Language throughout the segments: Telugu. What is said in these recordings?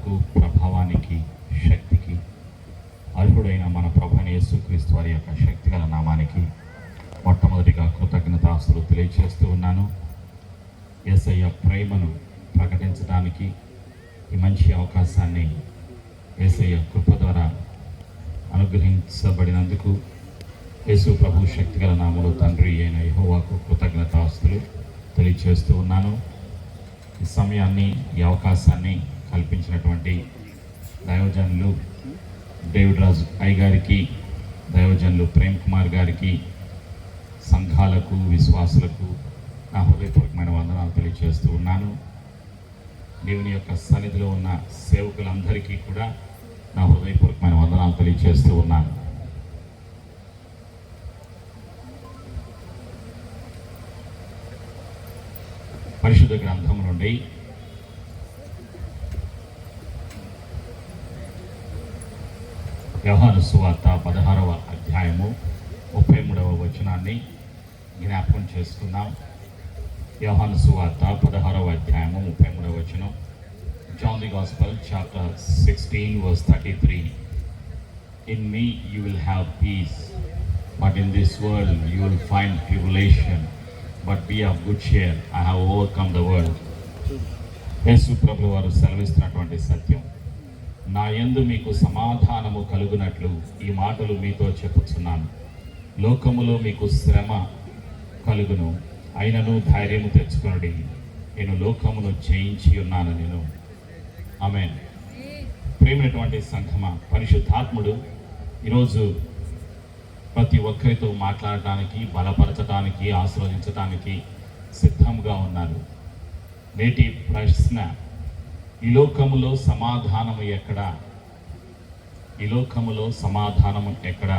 మహిమకు, ప్రభావానికి, శక్తికి అర్హుడైన మన ప్రభువైన యేసుక్రీస్తు వారి యొక్క శక్తిగల నామానికి మొట్టమొదటిగా కృతజ్ఞతాస్తులు తెలియజేస్తూ ఉన్నాను. యేసయ్య ప్రేమను ప్రకటించడానికి ఈ మంచి అవకాశాన్ని యేసయ్య కృప ద్వారా అనుగ్రహించబడినందుకు యేసు ప్రభు శక్తిగల నామములో తండ్రి అయిన యెహోవాకు కృతజ్ఞతాస్తులు తెలియజేస్తూ ఉన్నాను. ఈ సమయాన్ని, ఈ అవకాశాన్ని కల్పించినటువంటి దైవజనులు డేవిడ్ రాజు అయ్య గారికి, దైవజనులు ప్రేమ్ కుమార్ గారికి, సంఘాలకు, విశ్వాసులకు నా హృదయపూర్వకమైన వందనాలు తెలియజేస్తూ ఉన్నాను. దేవుని యొక్క సన్నిధిలో ఉన్న సేవకులందరికీ కూడా నా హృదయపూర్వకమైన వందనాలు తెలియజేస్తూ ఉన్నాను. పరిశుద్ధ గ్రంథం నుండి యోహాను సువార్త 16వ అధ్యాయము 33వ వచనాన్ని జ్ఞాపకం చేసుకుందాం. యోహాను సువార్త 16వ అధ్యాయము 33వ వచనం. John the Gospel chapter 16 verse 33. In me you will have peace, but in this world you will find tribulation. But be of good cheer, I have overcome the world. యేసు ప్రభువు వారు సెలవిస్తున్నటువంటి సత్యం, నా యందు మీకు సమాధానము కలుగునట్లు ఈ మాటలు మీతో చెప్పుచున్నాను. లోకములో మీకు శ్రమ కలుగును, అయినను ధైర్యము తెచ్చుకొనుడి, నేను లోకమును జయించి ఉన్నాను నేను. ఆమేన్. ప్రేమైనటువంటి సంఘమా, పరిశుద్ధాత్ముడు ఈరోజు ప్రతి ఒక్కరితో మాట్లాడటానికి, బలపరచడానికి, ఆశీర్వదించడానికి సిద్ధంగా ఉన్నారు. నేటి ప్రశ్న, ఈ లోకములో సమాధానము ఎక్కడా? ఈ లోకములో సమాధానము ఎక్కడా?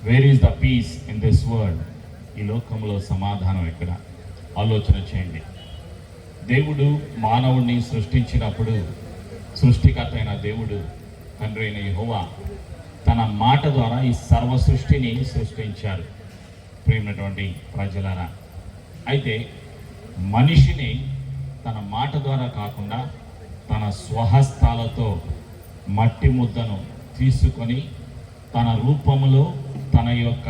Where is the peace in this world? ఈ లోకములో సమాధానం ఎక్కడ? ఆలోచన చేయండి. దేవుడు మానవుడిని సృష్టించినప్పుడు సృష్టికర్త అయిన దేవుడు, తండ్రి అయిన యెహోవా తన మాట ద్వారా ఈ సర్వ సృష్టిని సృష్టించారు. ప్రేమైనటువంటి ప్రజలారా, అయితే మనిషిని తన మాట ద్వారా కాకుండా తన స్వహస్తాలతో మట్టి ముద్దను తీసుకొని తన రూపములో తన యొక్క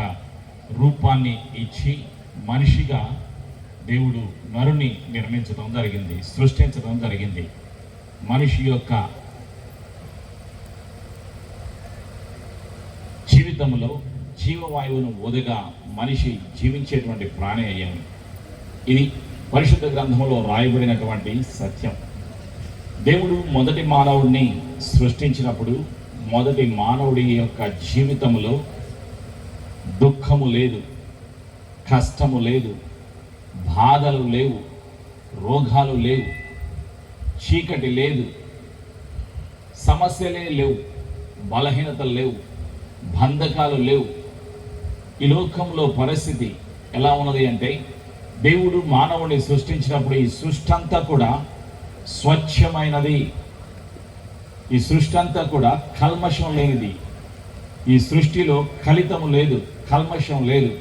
రూపాన్ని ఇచ్చి మనిషిగా దేవుడు నరుని నిర్మించడం జరిగింది, సృష్టించడం జరిగింది. మనిషి యొక్క జీవితంలో జీవవాయువును వదిగా మనిషి జీవించేటువంటి ప్రాణి అయ్యాడు. ఇది పరిశుద్ధ గ్రంథంలో రాయబడినటువంటి సత్యం. దేవుడు మొదటి మానవుడిని సృష్టించినప్పుడు మొదటి మానవుడి యొక్క జీవితంలో దుఃఖము లేదు, కష్టము లేదు, బాధలు లేవు, రోగాలు లేవు, చీకటి లేదు, సమస్యలే లేవు, బలహీనతలు లేవు, బంధకాలు లేవు. ఈ లోకంలో పరిస్థితి ఎలా ఉన్నది అంటే, దేవుడు మానవుడిని సృష్టించినప్పుడు ఈ సృష్టి అంతా కూడా స్వచ్ఛమైనది, ఈ సృష్టి అంతా కూడా కల్మషం లేనిది. ఈ సృష్టిలో కలితము లేదు, కల్మషం లేదు.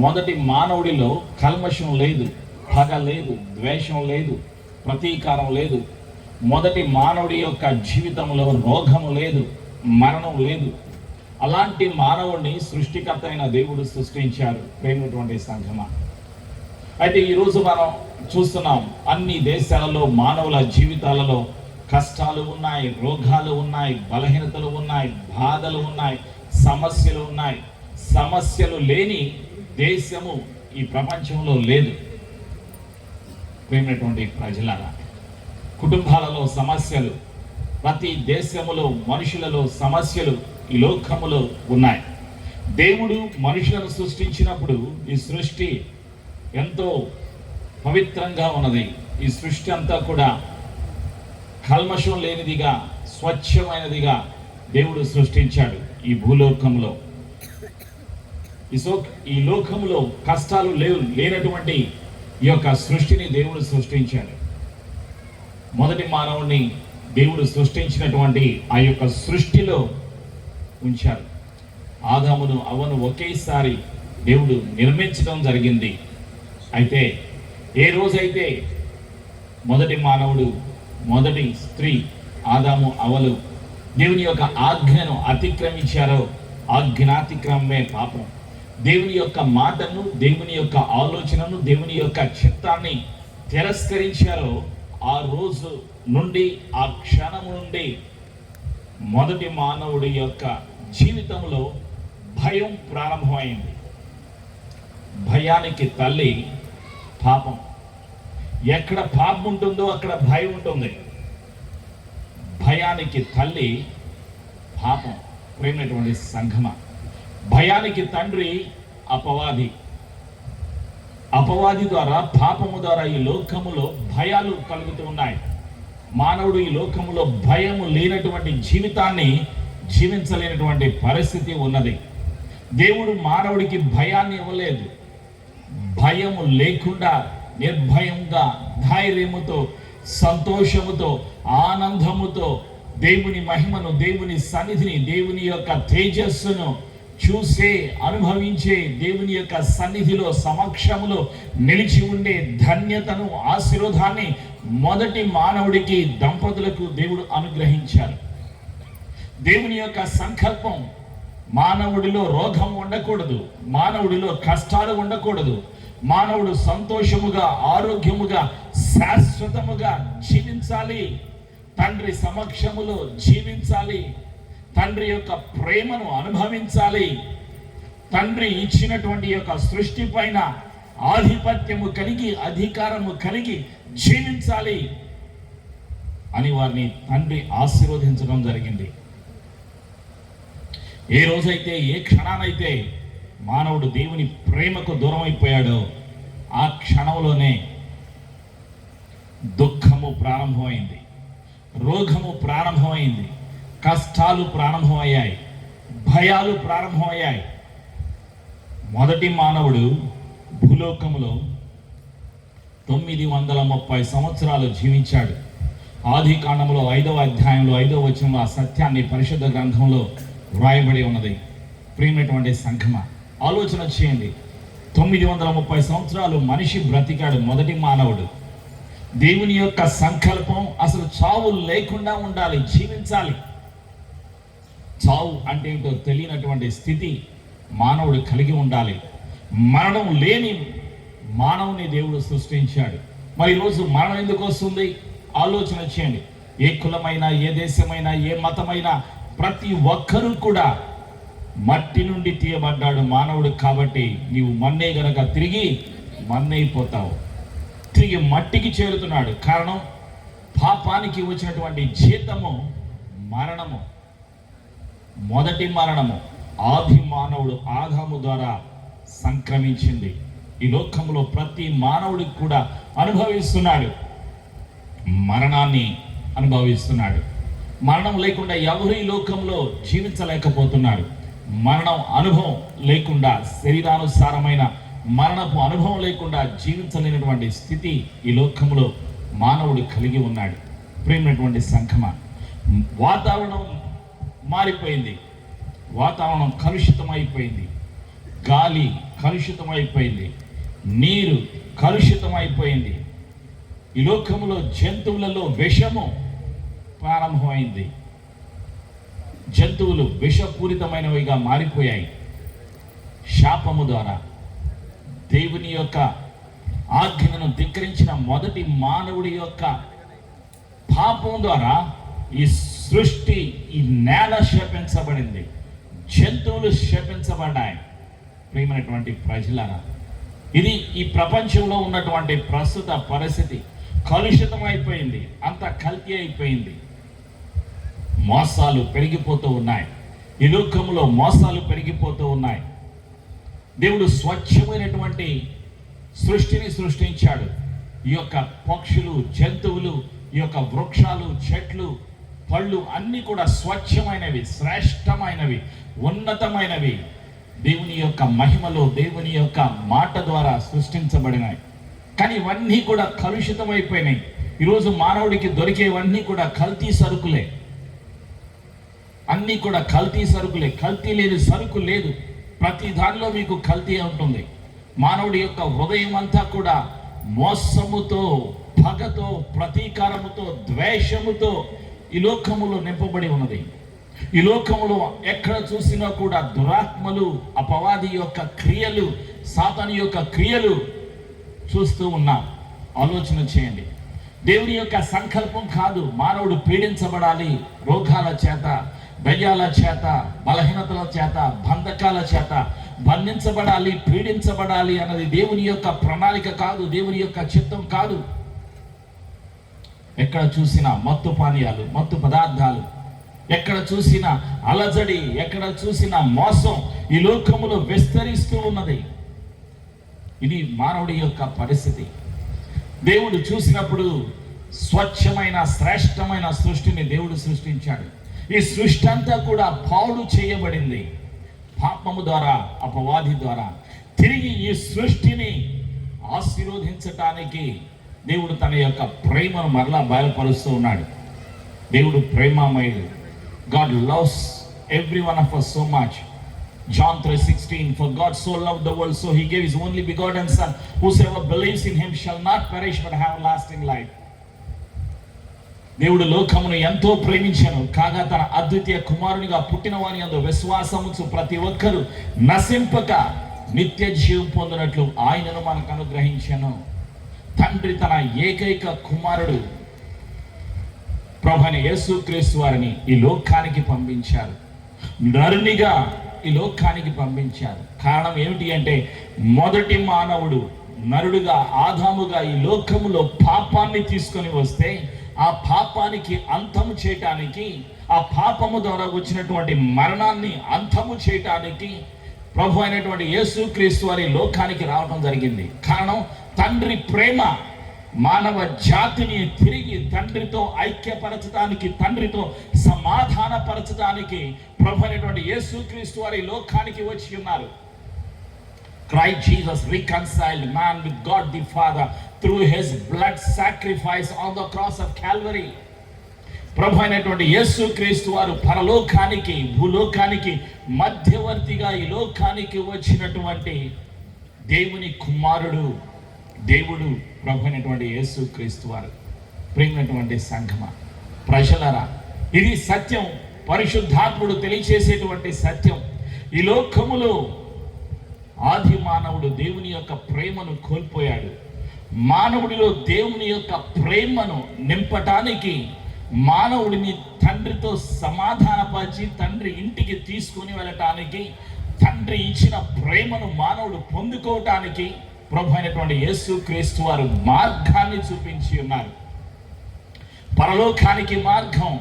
మొదటి మానవుడిలో కల్మషం లేదు, పగ లేదు, ద్వేషం లేదు, ప్రతీకారం లేదు. మొదటి మానవుడి యొక్క జీవితంలో రోగము లేదు, మరణం లేదు. అలాంటి మానవుడిని సృష్టికర్త అయిన దేవుడు సృష్టించారు. ప్రేమైనటువంటి సంఘమా, అయితే ఈరోజు మనం చూస్తున్నాం, అన్ని దేశాలలో మానవుల జీవితాలలో కష్టాలు ఉన్నాయి, రోగాలు ఉన్నాయి, బలహీనతలు ఉన్నాయి, బాధలు ఉన్నాయి, సమస్యలు ఉన్నాయి. సమస్యలు లేని దేశము ఈ ప్రపంచంలో లేదు. ప్రేమైనటువంటి ప్రజలారా, కుటుంబాలలో సమస్యలు, ప్రతి దేశములో మనుషులలో సమస్యలు ఈ లోకములో ఉన్నాయి. దేవుడు మనుషులను సృష్టించినప్పుడు ఈ సృష్టి ఎంతో పవిత్రంగా ఉన్నది. ఈ సృష్టి అంతా కూడా కల్మషం లేనిదిగా, స్వచ్ఛమైనదిగా దేవుడు సృష్టించాడు. ఈ భూలోకంలో ఈ లోకంలో కష్టాలు లేనటువంటి ఈ యొక్క సృష్టిని దేవుడు సృష్టించాడు. మొదటి మానవుడిని దేవుడు సృష్టించినటువంటి ఆ యొక్క సృష్టిలో ఉంచారు. ఆదామును అవ్వను ఒకేసారి దేవుడు నిర్మించడం జరిగింది. అయితే ఏ రోజైతే మొదటి మానవుడు, మొదటి స్త్రీ ఆదాము అవలు దేవుని యొక్క ఆజ్ఞను అతిక్రమించారో ఆజ్ఞాతిక్రమమే పాపం. దేవుని యొక్క మాటను, దేవుని యొక్క ఆలోచనను, దేవుని యొక్క చిత్తాన్ని తిరస్కరించారో ఆ రోజు నుండి, ఆ క్షణం నుండి మొదటి మానవుడి యొక్క జీవితంలో భయం ప్రారంభమైంది. భయానికి తల్లి పాపం. ఎక్కడ పాపం ఉంటుందో అక్కడ భయం ఉంటుంది. భయానికి తల్లి పాపం. ప్రేమైనటువంటి సంఘమ, భయానికి తండ్రి అపవాది. అపవాది ద్వారా, పాపము ద్వారా ఈ లోకములో భయాలు కలుగుతూ ఉన్నాయి. మానవుడు ఈ లోకములో భయము లేనటువంటి జీవితాన్ని జీవించలేనటువంటి పరిస్థితి ఉన్నది. దేవుడు మానవుడికి భయాన్ని ఇవ్వలేదు. భయము లేకుండా నిర్భయంగా, ధైర్యముతో, సంతోషముతో, ఆనందముతో దేవుని మహిమను, దేవుని సన్నిధిని, దేవుని యొక్క తేజస్సును చూసే, అనుభవించే, దేవుని యొక్క సన్నిధిలో, సమక్షములో నిలిచి ఉండే ధన్యతను, ఆశీర్వాదాన్ని మొదటి మానవుడికి, దంపతులకు దేవుడు అనుగ్రహించారు. దేవుని యొక్క సంకల్పం మానవుడిలో రోగం ఉండకూడదు, మానవుడిలో కష్టాలు ఉండకూడదు, మానవుడు సంతోషముగా, ఆరోగ్యముగా, శాశ్వతముగా జీవించాలి. తండ్రి సమక్షములో జీవించాలి. తండ్రి యొక్క ప్రేమను అనుభవించాలి. తండ్రి ఇచ్చినటువంటి యొక్క సృష్టి పైన ఆధిపత్యము కలిగి, అధికారము కలిగి జీవించాలి అని వారిని తండ్రి ఆశీర్వదించడం జరిగింది. ఏ రోజైతే, ఏ క్షణానైతే మానవుడు దేవుని ప్రేమకు దూరం అయిపోయాడో ఆ క్షణంలోనే దుఃఖము ప్రారంభమైంది, రోగము ప్రారంభమైంది, కష్టాలు ప్రారంభమయ్యాయి, భయాలు ప్రారంభమయ్యాయి. మొదటి మానవుడు భూలోకములో 930 సంవత్సరాలు జీవించాడు. ఆది కాండములో 5వ అధ్యాయంలో 5వ వచనంలో ఆ సత్యాన్ని పరిశుద్ధ గ్రంథంలో వ్రాయబడి ఉన్నది. ప్రియమైనటువంటి సంఘమ, ఆలోచన చేయండి. 930 సంవత్సరాలు మనిషి బ్రతికాడు, మొదటి మానవుడు. దేవుని యొక్క సంకల్పం అసలు చావు లేకుండా ఉండాలి, జీవించాలి. చావు అంటే ఏంటో తెలియనటువంటి స్థితి మానవుడు కలిగి ఉండాలి. మరణం లేని మానవుని దేవుడు సృష్టించాడు. మరి ఈరోజు మరణం ఎందుకు వస్తుంది? ఆలోచన చేయండి. ఏ కులమైనా, ఏ దేశమైనా, ఏ మతమైనా ప్రతి ఒక్కరూ కూడా మట్టి నుండి తీయబడ్డాడు మానవుడు. కాబట్టి నీవు మన్నే గనక తిరిగి మన్నైపోతావు, తిరిగి మట్టికి చేరుతున్నాడు. కారణం, పాపానికి వచ్చినటువంటి జీతము మరణము. మొదటి మరణము ఆది మానవుడు ఆదాము ద్వారా సంక్రమించింది. ఈ లోకంలో ప్రతి మానవుడికి కూడా అనుభవిస్తున్నాడు, మరణాన్ని అనుభవిస్తున్నాడు. మరణం లేకుండా ఎవరు ఈ లోకంలో జీవించలేకపోతున్నారు. మరణం అనుభవం లేకుండా, శరీరానుసారమైన మరణపు అనుభవం లేకుండా జీవించలేనటువంటి స్థితి ఈ లోకంలో మానవుడు కలిగి ఉన్నాడు. ప్రేమైనటువంటి సంఘమ, వాతావరణం మారిపోయింది, వాతావరణం కలుషితమైపోయింది, గాలి కలుషితమైపోయింది, నీరు కలుషితమైపోయింది. ఈ లోకంలో జంతువులలో విషము ప్రారంభమైంది. జంతువులు విషపూరితమైనవిగా మారిపోయాయి. శాపము ద్వారా, దేవుని యొక్క ఆజ్ఞను ధిక్కరించిన మొదటి మానవుడి యొక్క పాపం ద్వారా ఈ సృష్టి, ఈ నేల శపించబడింది, జంతువులు శపించబడ్డాయి. ప్రియమైనటువంటి ప్రజలారా, ఇది ఈ ప్రపంచంలో ఉన్నటువంటి ప్రస్తుత పరిస్థితి. కలుషితం అయిపోయింది, అంత కల్తీ అయిపోయింది. మోసాలు పెరిగిపోతూ ఉన్నాయి. ఈ లోకంలో మోసాలు పెరిగిపోతూ ఉన్నాయి. దేవుడు స్వచ్ఛమైనటువంటి సృష్టిని సృష్టించాడు. ఈ యొక్క పక్షులు, జంతువులు, ఈ యొక్క వృక్షాలు, చెట్లు, పళ్ళు అన్నీ కూడా స్వచ్ఛమైనవి, శ్రేష్టమైనవి, ఉన్నతమైనవి. దేవుని యొక్క మహిమలో, దేవుని యొక్క మాట ద్వారా సృష్టించబడినాయి. కానీ ఇవన్నీ కూడా కలుషితమైపోయినాయి. ఈరోజు మానవుడికి దొరికేవన్నీ కూడా కల్తీ సరుకులే. అన్నీ కూడా కల్తీ సరుకులే. కల్తీ లేని సరుకు లేదు. ప్రతి దానిలో మీకు కల్తీ ఉంటుంది. మానవుడి యొక్క హృదయం అంతా కూడా మోసముతో, పగతో, ప్రతీకారముతో, ద్వేషముతో ఈ లోకములో నింపబడి ఉన్నది. ఈ లోకములో ఎక్కడ చూసినా కూడా దురాత్మలు, అపవాది యొక్క క్రియలు, సాతాను యొక్క క్రియలు చూస్తూ ఉన్నాం. ఆలోచన చేయండి. దేవుని యొక్క సంకల్పం కాదు మానవుడు పీడించబడాలి, రోగాల చేత, దయ్యాల చేత, బలహీనతల చేత, బంధకాల చేత బంధించబడాలి, పీడించబడాలి అన్నది దేవుని యొక్క ప్రణాళిక కాదు, దేవుని యొక్క చిత్తం కాదు. ఎక్కడ చూసినా మత్తు పానీయాలు, మత్తు పదార్థాలు, ఎక్కడ చూసినా అలజడి, ఎక్కడ చూసినా మోసం ఈ లోకములో విస్తరిస్తూ ఉన్నది. ఇది మానవుడి యొక్క పరిస్థితి. దేవుడు చూసినప్పుడు స్వచ్ఛమైన శ్రేష్టమైన సృష్టిని దేవుడు సృష్టించాడు. ఈ సృష్టి అంతా కూడా పాడు చేయబడింది పాపము ద్వారా, అపవాది ద్వారా. తిరిగి ఈ సృష్టిని ఆశీర్వదించటానికి దేవుడు తన యొక్క ప్రేమను మరలా బయలుపరుస్తూ ఉన్నాడు. దేవుడు ప్రేమమయుడు. God loves every one of us so much. John 3:16, for God so loved the world, so he gave his only begotten son, whosoever believes in him shall not perish but have lasting life. దేవుడు లోకమును ఎంతో ప్రేమించాను, కాగా తన అద్వితీయ కుమారునిగా పుట్టిన వాని యందు విశ్వాసముంచు ప్రతి ఒక్కరూ నశింపక నిత్య జీవం పొందినట్లు ఆయనను మనకు అనుగ్రహించాను. తండ్రి తన ఏకైక కుమారుడు ప్రభువైన యేసుక్రీస్తు వారిని ఈ లోకానికి పంపించారు. నరునిగా ఈ లోకానికి పంపించారు. కారణం ఏమిటి అంటే, మొదటి మానవుడు నరుడుగా, ఆదాముగా ఈ లోకములో పాపాన్ని తీసుకొని వస్తే ఆ పాపానికి అంతము చేయటానికి, ఆ పాపము ద్వారా వచ్చినటువంటి మరణాన్ని అంతము చేయటానికి ప్రభు అయినటువంటి యేసుక్రీస్తు వారి లోకానికి రావడం జరిగింది. కారణం తండ్రి ప్రేమ మానవ జాతిని తిరిగి తండ్రితో ఐక్యపరచడానికి, తండ్రితో సమాధానపరచడానికి ప్రభు అయినటువంటి యేసుక్రీస్తు వారి లోకానికి వచ్చి ఉన్నారు. Christ Jesus reconciled man with God the Father through his blood sacrifice on the cross of Calvary. ప్రభు అయినటువంటి యేసుక్రీస్తు వారు పరలోకానికి, భూలోకానికి మధ్యవర్తిగా ఈ లోకానికి వచ్చినటువంటి దేవుని కుమారుడు, దేవుడు ప్రభు అయినటువంటి యేసుక్రీస్తు వారు. ప్రియమైనటువంటి సంఘమా, ప్రజలరా, ఇది సత్యం. పరిశుద్ధాత్ముడు తెలియచేసేటువంటి సత్యం. ఈ లోకములో ఆది మానవుడు దేవుని యొక్క ప్రేమను కోల్పోయాడు. మానవుడిలో దేవుని యొక్క ప్రేమను నింపటానికి, మానవుడిని తండ్రితో సమాధానపరిచి తండ్రి ఇంటికి తీసుకొని వెళ్ళటానికి, తండ్రి ఇచ్చిన ప్రేమను మానవుడు పొందుకోవటానికి ప్రభు అయినటువంటి యేసుక్రీస్తు వారు మార్గాన్ని చూపించి ఉన్నారు. పరలోకానికి మార్గం,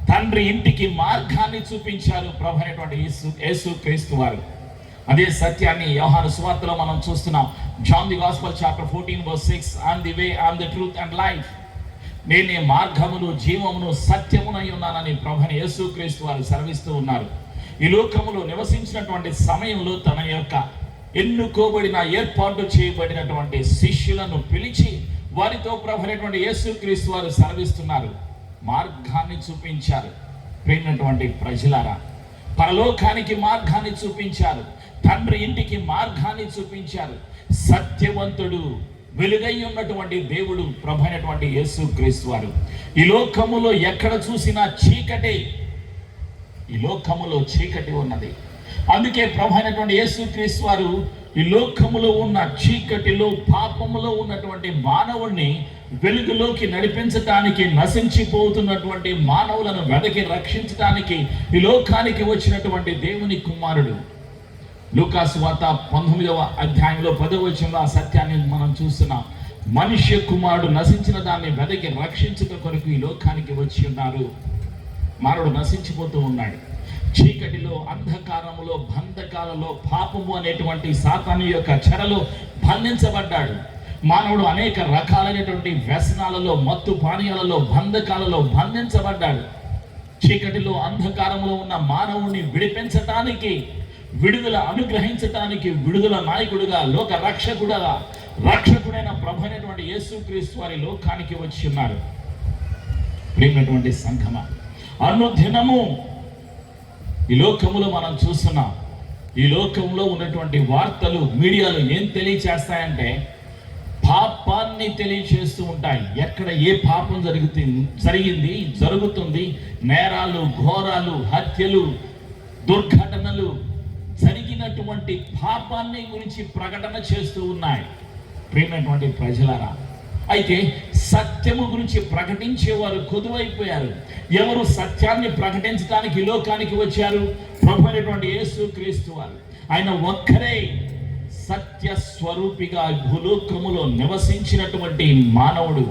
తండ్రి ఇంటికి మార్గాన్ని చూపించారు ప్రభు అయినటువంటి యేసుక్రీస్తు వారు. అదే సత్యాన్ని యోహాను సువార్తలో మనం చూస్తున్నాం. John the gospel chapter 14:6, I am the way, I am the truth and life. నేనే మార్గమును, జీవమును, సత్యమునై ఉన్నానని ప్రభువైన యేసుక్రీస్తు వారు సెలవిస్తూ ఉన్నారు. ఈ లోకములో నివసించినటువంటి సమయంలో తన యొక్క ఎన్నుకోబడిన, ఏర్పాటు చేయబడినటువంటి శిష్యులను పిలిచి వారితో ప్రభువైనటువంటి యేసుక్రీస్తు వారు సెలవిస్తున్నారు, మార్గాన్ని చూపించారు. ప్రియమైనటువంటి ప్రజలారా, పరలోకానికి మార్గాన్ని చూపించారు, తండ్రి ఇంటికి మార్గాన్ని చూపించారు. సత్యవంతుడు, వెలుగై ఉన్నటువంటి దేవుడు ప్రభు అయినటువంటి యేసుక్రీస్తు వారు. ఈ లోకములో ఎక్కడ చూసినా చీకటి, ఈ లోకములో చీకటి ఉన్నది. అందుకే ప్రభు అయినటువంటి యేసుక్రీస్తు వారు ఈ లోకములో ఉన్న చీకటిలో, పాపములో ఉన్నటువంటి మానవుణ్ణి వెలుగులోకి నడిపించటానికి, నశించిపోతున్నటువంటి మానవులను వెదకి రక్షించటానికి ఈ లోకానికి వచ్చినటువంటి దేవుని కుమారుడు. లూకాసు వార్త 19వ అధ్యాయంలో 10వ వచనంలో ఆ సత్యాన్ని మనం చూస్తున్నాం. మనుష్య కుమారుడు నశించిన దాన్ని వెదకి రక్షించుట కొరకు ఈ లోకానికి వచ్చి ఉన్నారు. మానవుడు నశించిపోతూ ఉన్నాడు. చీకటిలో, అంధకారములో, బంధకాలలో, పాపము అనేటువంటి సాతాను యొక్క చెరలో బంధించబడ్డాడు. మానవుడు అనేక రకాలైనటువంటి వ్యసనాలలో, మత్తు పానీయాలలో, బంధకాలలో బంధించబడ్డాడు. చీకటిలో, అంధకారములో ఉన్న మానవుడిని విడిపించటానికి, విడుదల అనుగ్రహించటానికి, విడుదల నాయకుడుగా, లోక రక్షకుడుగా, రక్షకుడైన ప్రభు అయినటువంటి యేసుక్రీస్తు వారి లోకానికి వచ్చి ఉన్నారు. ప్రియమైనటువంటి సంఘమా, అనుదినము ఈ లోకములో మనం చూస్తున్నాం. ఈ లోకంలో ఉన్నటువంటి వార్తలు, మీడియాలు ఏం తెలియచేస్తాయంటే, పాపాన్ని తెలియచేస్తూ ఉంటాయి. ఎక్కడ ఏ పాపం జరిగింది జరుగుతుంది, నేరాలు, ఘోరాలు, హత్యలు, దుర్ఘటనలు జరిగినటువంటి పాపాన్ని గురించి ప్రకటన చేస్తూ ఉన్నాయి. ప్రియమైనటువంటి ప్రజలారా, అయితే సత్యము గురించి ప్రకటించేవారు కొదువైపోయారు. ఎవరు సత్యాన్ని ప్రకటించడానికి లోకానికి వచ్చారు? ప్రభు అయినటువంటి యేసు క్రీస్తు వారు. ఆయన ఒక్కరే సత్య స్వరూపిగా భూలోకములో నివసించినటువంటి మానవుడు.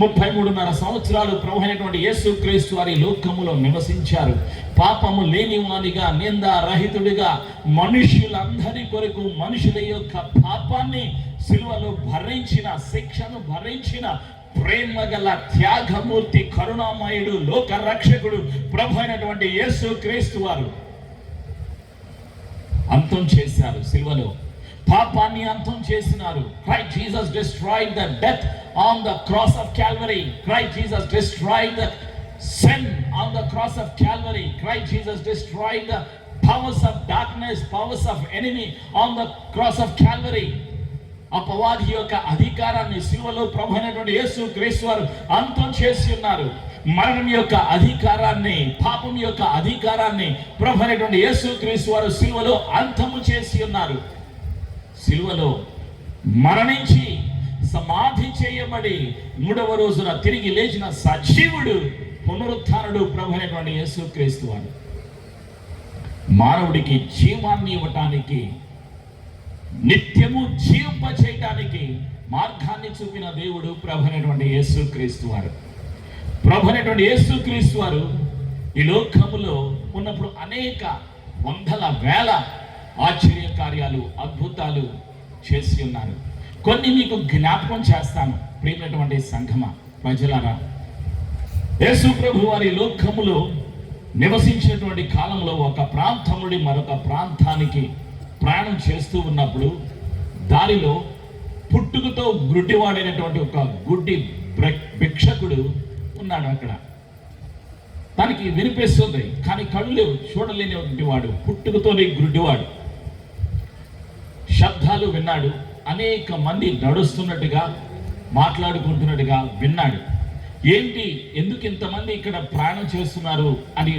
33.5 సంవత్సరాలు ప్రభు అయినటువంటి యేసు క్రీస్తు వారి లోకములో నివసించారు. పాపము లేనివానిగా, నిందారహితుడిగా, మనుషులందరి కొరకు మనుషుల యొక్క పాపాన్ని సిలువలో భరించిన, శిక్షను భరించిన ప్రేమ గల త్యాగమూర్తి, కరుణామయుడు, లోక రక్షకుడు ప్రభు అయినటువంటి యేసు క్రీస్తు వారు అంతం చేశారు. సిలువలో పాపాన్ని అంతం చేసినారు. Christ Jesus destroyed the death on the cross of Calvary. Christ Jesus destroyed the sin on the cross of Calvary. Christ Jesus destroyed the powers of darkness, powers of enemy on the cross of Calvary. అపవాది యొక్క అధికారాన్ని సిలువలో ప్రభు అయినటువంటి యేసు క్రీస్తు వారు అంతం చేసి ఉన్నారు. మరణం యొక్క అధికారాన్ని, పాపం యొక్క అధికారాన్ని ప్రభు అయినటువంటి యేసు క్రీస్తు వారు సిలువలో అంతము చేసి ఉన్నారు. సిలువలో మరణించి సమాధి చేయబడి 3వ రోజున తిరిగి లేచిన సజీవుడు, పునరుత్థానుడు ప్రభు అయినటువంటి యేసు క్రీస్తు వారు. మానవుడికి జీవాన్ని ఇవ్వటానికి, నిత్యము జీవింప చేయటానికి మార్గాన్ని చూపిన దేవుడు ప్రభు అయినటువంటి యేసు క్రీస్తు వారు. ప్రభు అయినటువంటి యేసు క్రీస్తు వారు ఈ లోకములో ఉన్నప్పుడు అనేక వందల వేల ఆశ్చర్య కార్యాలు, అద్భుతాలు చేసి ఉన్నారు. కొన్ని మీకు జ్ఞాపకం చేస్తాను. ప్రియమైనటువంటి సంఘమ ప్రజలారా, యేసు ప్రభు వారి లోకములో నివసించినటువంటి కాలంలో ఒక ప్రాంతం నుండి మరొక ప్రాంతానికి ప్రయాణం చేస్తూ ఉన్నప్పుడు దారిలో పుట్టుకతో గుడ్డివాడైనటువంటి ఒక గుడ్డి భిక్షకుడు ఉన్నాడు. అక్కడ తనకి వినిపిస్తుంది, కానీ కళ్ళు లేవు, చూడలేనిటువంటి వాడు, పుట్టుకతోనే గుడ్డివాడు. శబ్దాలు విన్నాడు, అనేక మంది నడుస్తున్నట్టుగా, మాట్లాడుకుంటున్నట్టుగా విన్నాడు. ఏంటి, ఎందుకు ఇంతమంది ఇక్కడ ప్రయాణం చేస్తున్నారు అని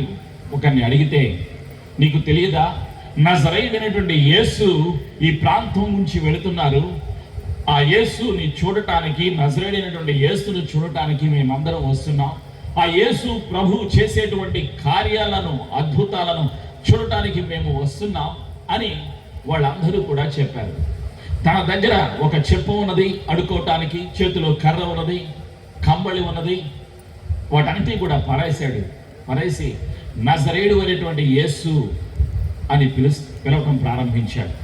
ఒకరిని అడిగితే, నీకు తెలియదా, నజరేయుడైనటువంటి యేసు ఈ ప్రాంతం నుంచి వెళుతున్నారు. ఆ యేసుని చూడటానికి, నజరేయుడైనటువంటి యేసును చూడటానికి మేమందరం వస్తున్నాం. ఆ యేసు ప్రభు చేసేటువంటి కార్యాలను, అద్భుతాలను చూడటానికి మేము వస్తున్నాం అని వాళ్ళందరూ కూడా చెప్పారు. తన దగ్గర ఒక చెప్పు ఉన్నది అడుకోవటానికి, చేతిలో కర్ర ఉన్నది, కంబళి ఉన్నది, వాటన్నిటి కూడా పరేసి నజరేయుడు అనేటువంటి యేసు అని పిలవటం ప్రారంభించాడు.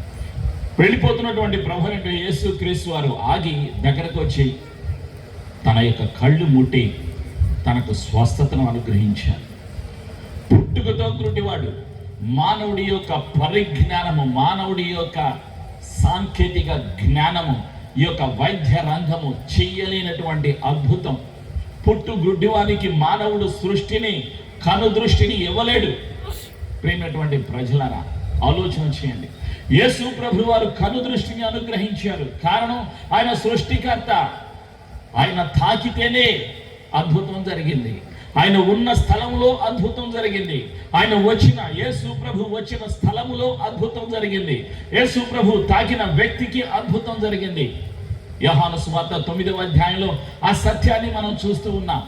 వెళ్ళిపోతున్నటువంటి ప్రభు అయిన యేసు క్రీస్తు వారు ఆగి దగ్గరకు వచ్చి తన యొక్క కళ్ళు ముట్టి తనకు స్వస్థతను అనుగ్రహించారు. పుట్టుకతో గుడ్డివాడు, మానవుడి యొక్క పరిజ్ఞానము, మానవుడి యొక్క సాంకేతిక జ్ఞానము, ఈ యొక్క వైద్య రంగము చెయ్యలేనటువంటి అద్భుతం. పుట్టు గుడ్డివానికి మానవుడు సృష్టిని, కనుదృష్టిని ఇవ్వలేడు. ప్రియమైనటువంటి ప్రజలారా, ఆలోచన చేయండి. యేసు ప్రభు వారు కనుదృష్టిని అనుగ్రహించారు. కారణం, ఆయన సృష్టికర్త. ఆయన తాకితేనే అద్భుతం జరిగింది. ఆయన ఉన్న స్థలంలో అద్భుతం జరిగింది. ఆయన యేసు ప్రభు వచ్చిన స్థలములో అద్భుతం జరిగింది. యేసు ప్రభు తాకిన వ్యక్తికి అద్భుతం జరిగింది. యోహాను సువార్త 9వ అధ్యాయంలో ఆ సత్యాన్ని మనం చూస్తూ ఉన్నాం.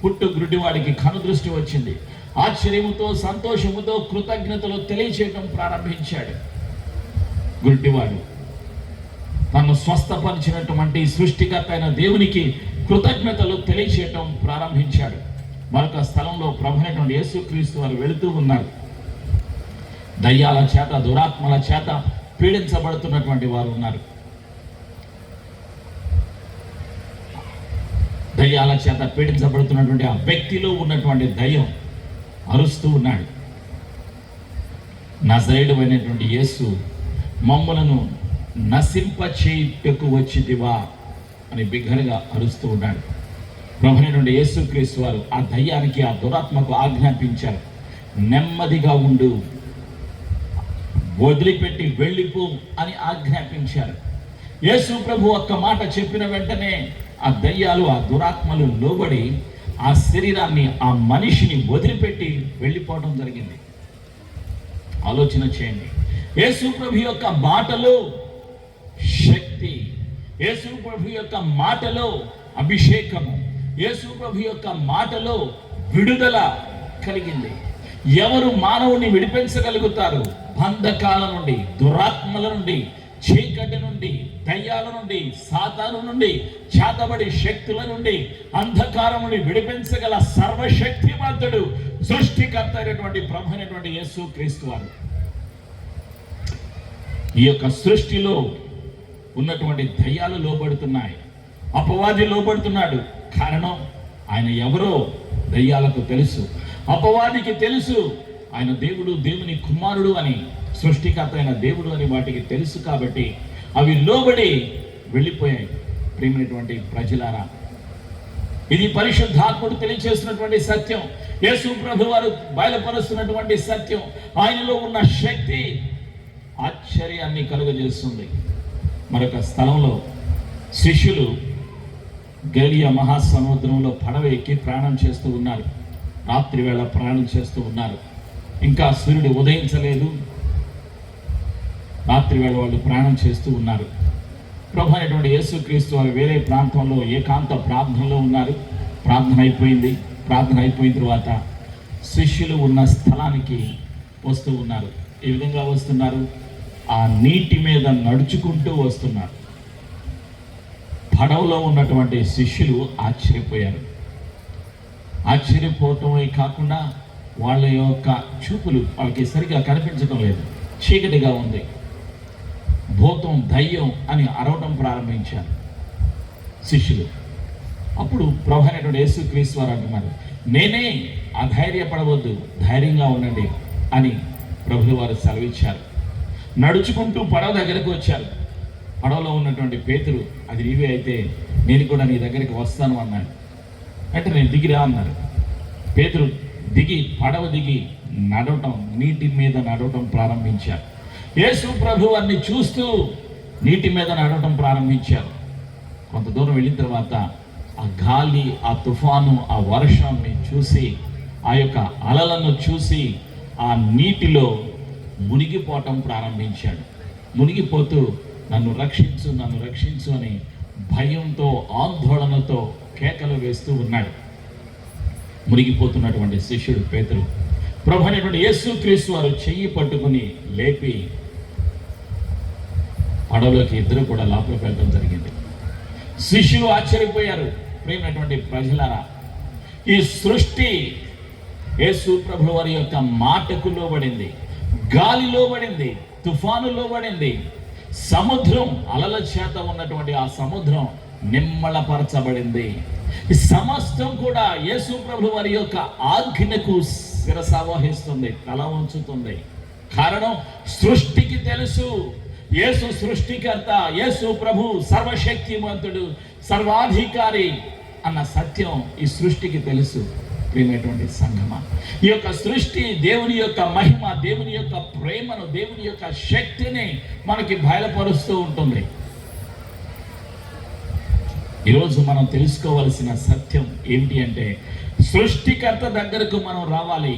పుట్టు గుడ్డివాడికి కనుదృష్టి వచ్చింది. ఆశ్చర్యముతో, సంతోషముతో, కృతజ్ఞతలు తెలియచేయడం ప్రారంభించాడు. గుడ్డివాడు తను స్వస్థపరిచినటువంటి సృష్టికర్త అయిన దేవునికి కృతజ్ఞతలు తెలియచేయటం ప్రారంభించాడు. మరొక స్థలంలో ప్రభువైనటువంటి యేసుక్రీస్తు వారు వెళుతూ ఉన్నారు. దయ్యాల చేత, దురాత్మల చేత పీడించబడుతున్నటువంటి వారు ఉన్నారు. దయ్యాల చేత పీడించబడుతున్నటువంటి ఆ వ్యక్తిలో ఉన్నటువంటి దయ్యం అరుస్తూ ఉన్నాడు. నజరేయుడు అయినటువంటి యేసు, మమ్ములను నశింపచేయుటకు వచ్చితివా అని బిగ్గరగా అరుస్తూ ఉన్నాడు. ప్రభువైనటువంటి యేసుక్రీస్తు వారు ఆ దయ్యానికి, ఆ దురాత్మకు ఆజ్ఞాపించారు, నెమ్మదిగా ఉండు, వదిలిపెట్టి వెళ్ళిపో అని ఆజ్ఞాపించారు. యేసు ప్రభు ఒక్క మాట చెప్పిన వెంటనే ఆ దయ్యాలు, ఆ దురాత్మలు లోబడి ఆ శరీరాన్ని, ఆ మనిషిని వదిలిపెట్టి వెళ్ళిపోవడం జరిగింది. ఆలోచన చేయండి. యేసు ప్రభు యొక్క మాటలో శక్తి, యేసు ప్రభు యొక్క మాటలో అభిషేకము, యేసు ప్రభు యొక్క మాటలో విడుదల కలిగింది. ఎవరు మానవుని విడిపించగలుగుతారు? బంధకాల నుండి, దురాత్మల నుండి, చీకటి నుండి, దయ్యాల నుండి, సాతాను నుండి, చేతబడి శక్తుల నుండి, అంధకారం నుండి విడిపించగల సర్వశక్తిమంతుడు, సృష్టికర్త అయినటువంటి ప్రభు అయినటువంటి యేసు క్రీస్తు వారు. ఈ యొక్క సృష్టిలో ఉన్నటువంటి దయ్యాలు లోబడుతున్నాయి, అపవాది లోబడుతున్నాడు. కారణం, ఆయన ఎవరో దయ్యాలకు తెలుసు, అపవాదికి తెలుసు ఆయన దేవుడు, దేవుని కుమారుడు అని, సృష్టికర్త అయిన దేవుడు అని వాటికి తెలుసు. కాబట్టి అవి లోబడి వెళ్ళిపోయాయి. ప్రియమైనటువంటి ప్రజలారా, ఇది పరిశుద్ధాత్ముడు తెలియజేస్తున్నటువంటి సత్యం, యేసు ప్రభు వారు బయలుపరుస్తున్నటువంటి సత్యం. ఆయనలో ఉన్న శక్తి ఆశ్చర్యాన్ని కలుగజేస్తుంది. మరొక స్థలంలో శిష్యులు గలిలయ మహాసముద్రంలో పడవ ఎక్కి ప్రయాణం చేస్తూ ఉన్నారు. రాత్రి వేళ ప్రయాణం చేస్తూ ఉన్నారు. ఇంకా సూర్యుడు ఉదయించలేదు. రాత్రి వేళ వాళ్ళు ప్రయాణం చేస్తూ ఉన్నారు. ప్రభు అయినటువంటి యేసుక్రీస్తు వారు వేరే ప్రాంతంలో ఏకాంత ప్రార్థనలో ఉన్నారు. ప్రార్థన అయిపోయింది. ప్రార్థన అయిపోయిన తర్వాత శిష్యులు ఉన్న స్థలానికి వస్తూ ఉన్నారు. ఏ విధంగా వస్తున్నారు? ఆ నీటి మీద నడుచుకుంటూ వస్తున్నారు. పడవలో ఉన్నటువంటి శిష్యులు ఆశ్చర్యపోయారు. ఆశ్చర్యపోవటమే కాకుండా వాళ్ళ యొక్క చూపులు వాళ్ళకి సరిగా కనిపించడం లేదు. చీకటిగా ఉంది. భూతం, దయ్యం అని అరవటం ప్రారంభించారు శిష్యులు. అప్పుడు ప్రభు అయినటువంటి యేసుక్రీస్తు వారు అంటున్నారు, నేనే, అధైర్యపడవద్దు, ధైర్యంగా ఉండండి అని ప్రభువు వారు సెలవిచ్చారు. నడుచుకుంటూ పడవ దగ్గరకు వచ్చారు. పడవలో ఉన్నటువంటి పేతురు, అది నీవే అయితే నేను కూడా నీ దగ్గరికి వస్తాను అన్నాడు. అంటే నేను దిగిరా అన్నారు. పేతురు దిగి, పడవ దిగి నడవటం, నీటి మీద నడవటం ప్రారంభించారు. యేసు ప్రభు వారిని చూస్తూ నీటి మీద నడవటం ప్రారంభించారు. కొంత దూరం వెళ్ళిన తర్వాత ఆ గాలి, ఆ తుఫాను, ఆ వర్షాన్ని చూసి, ఆ యొక్క అలలను చూసి ఆ నీటిలో మునిగిపోవటం ప్రారంభించాడు. మునిగిపోతూ నన్ను రక్షించు, నన్ను రక్షించు అని భయంతో, ఆందోళనతో కేకలు వేస్తూ ఉన్నాడు. మునిగిపోతున్నటువంటి శిష్యుడు పేతురు ప్రభు అయినటువంటి యేసుక్రీస్తు వారు చెయ్యి పట్టుకుని లేపి పడవలోకి ఇద్దరు కూడా లోపలికి వెళ్ళడం జరిగింది. శిష్యులు ఆశ్చర్యపోయారు. ప్రియమైనటువంటి ప్రజలారా, ఈ సృష్టి యేసు ప్రభు వారి యొక్క మాటకు లోబడింది. గాలి లోబడింది, తుఫాను లోబడింది. సముద్రం, అలల చేత ఉన్నటువంటి ఆ సముద్రం నిమ్మళపరచబడింది. ఈ సమస్తం కూడా యేసు ప్రభు వారి యొక్క ఆజ్ఞకు శిరసావహిస్తుంది, తల ఉంచుతుంది. కారణం, సృష్టికి తెలుసు యేసు సృష్టికర్త, యేసు ప్రభు సర్వశక్తిమంతుడు, సర్వాధికారి అన్న సత్యం ఈ సృష్టికి తెలుసు. ప్రియమైనటువంటి సంగమా, ఈ యొక్క సృష్టి దేవుని యొక్క మహిమ, దేవుని యొక్క ప్రేమను, దేవుని యొక్క శక్తిని మనకి బయలుపరుస్తూ ఉంటుంది. ఈరోజు మనం తెలుసుకోవలసిన సత్యం ఏమిటి అంటే, సృష్టికర్త దగ్గరకు మనం రావాలి.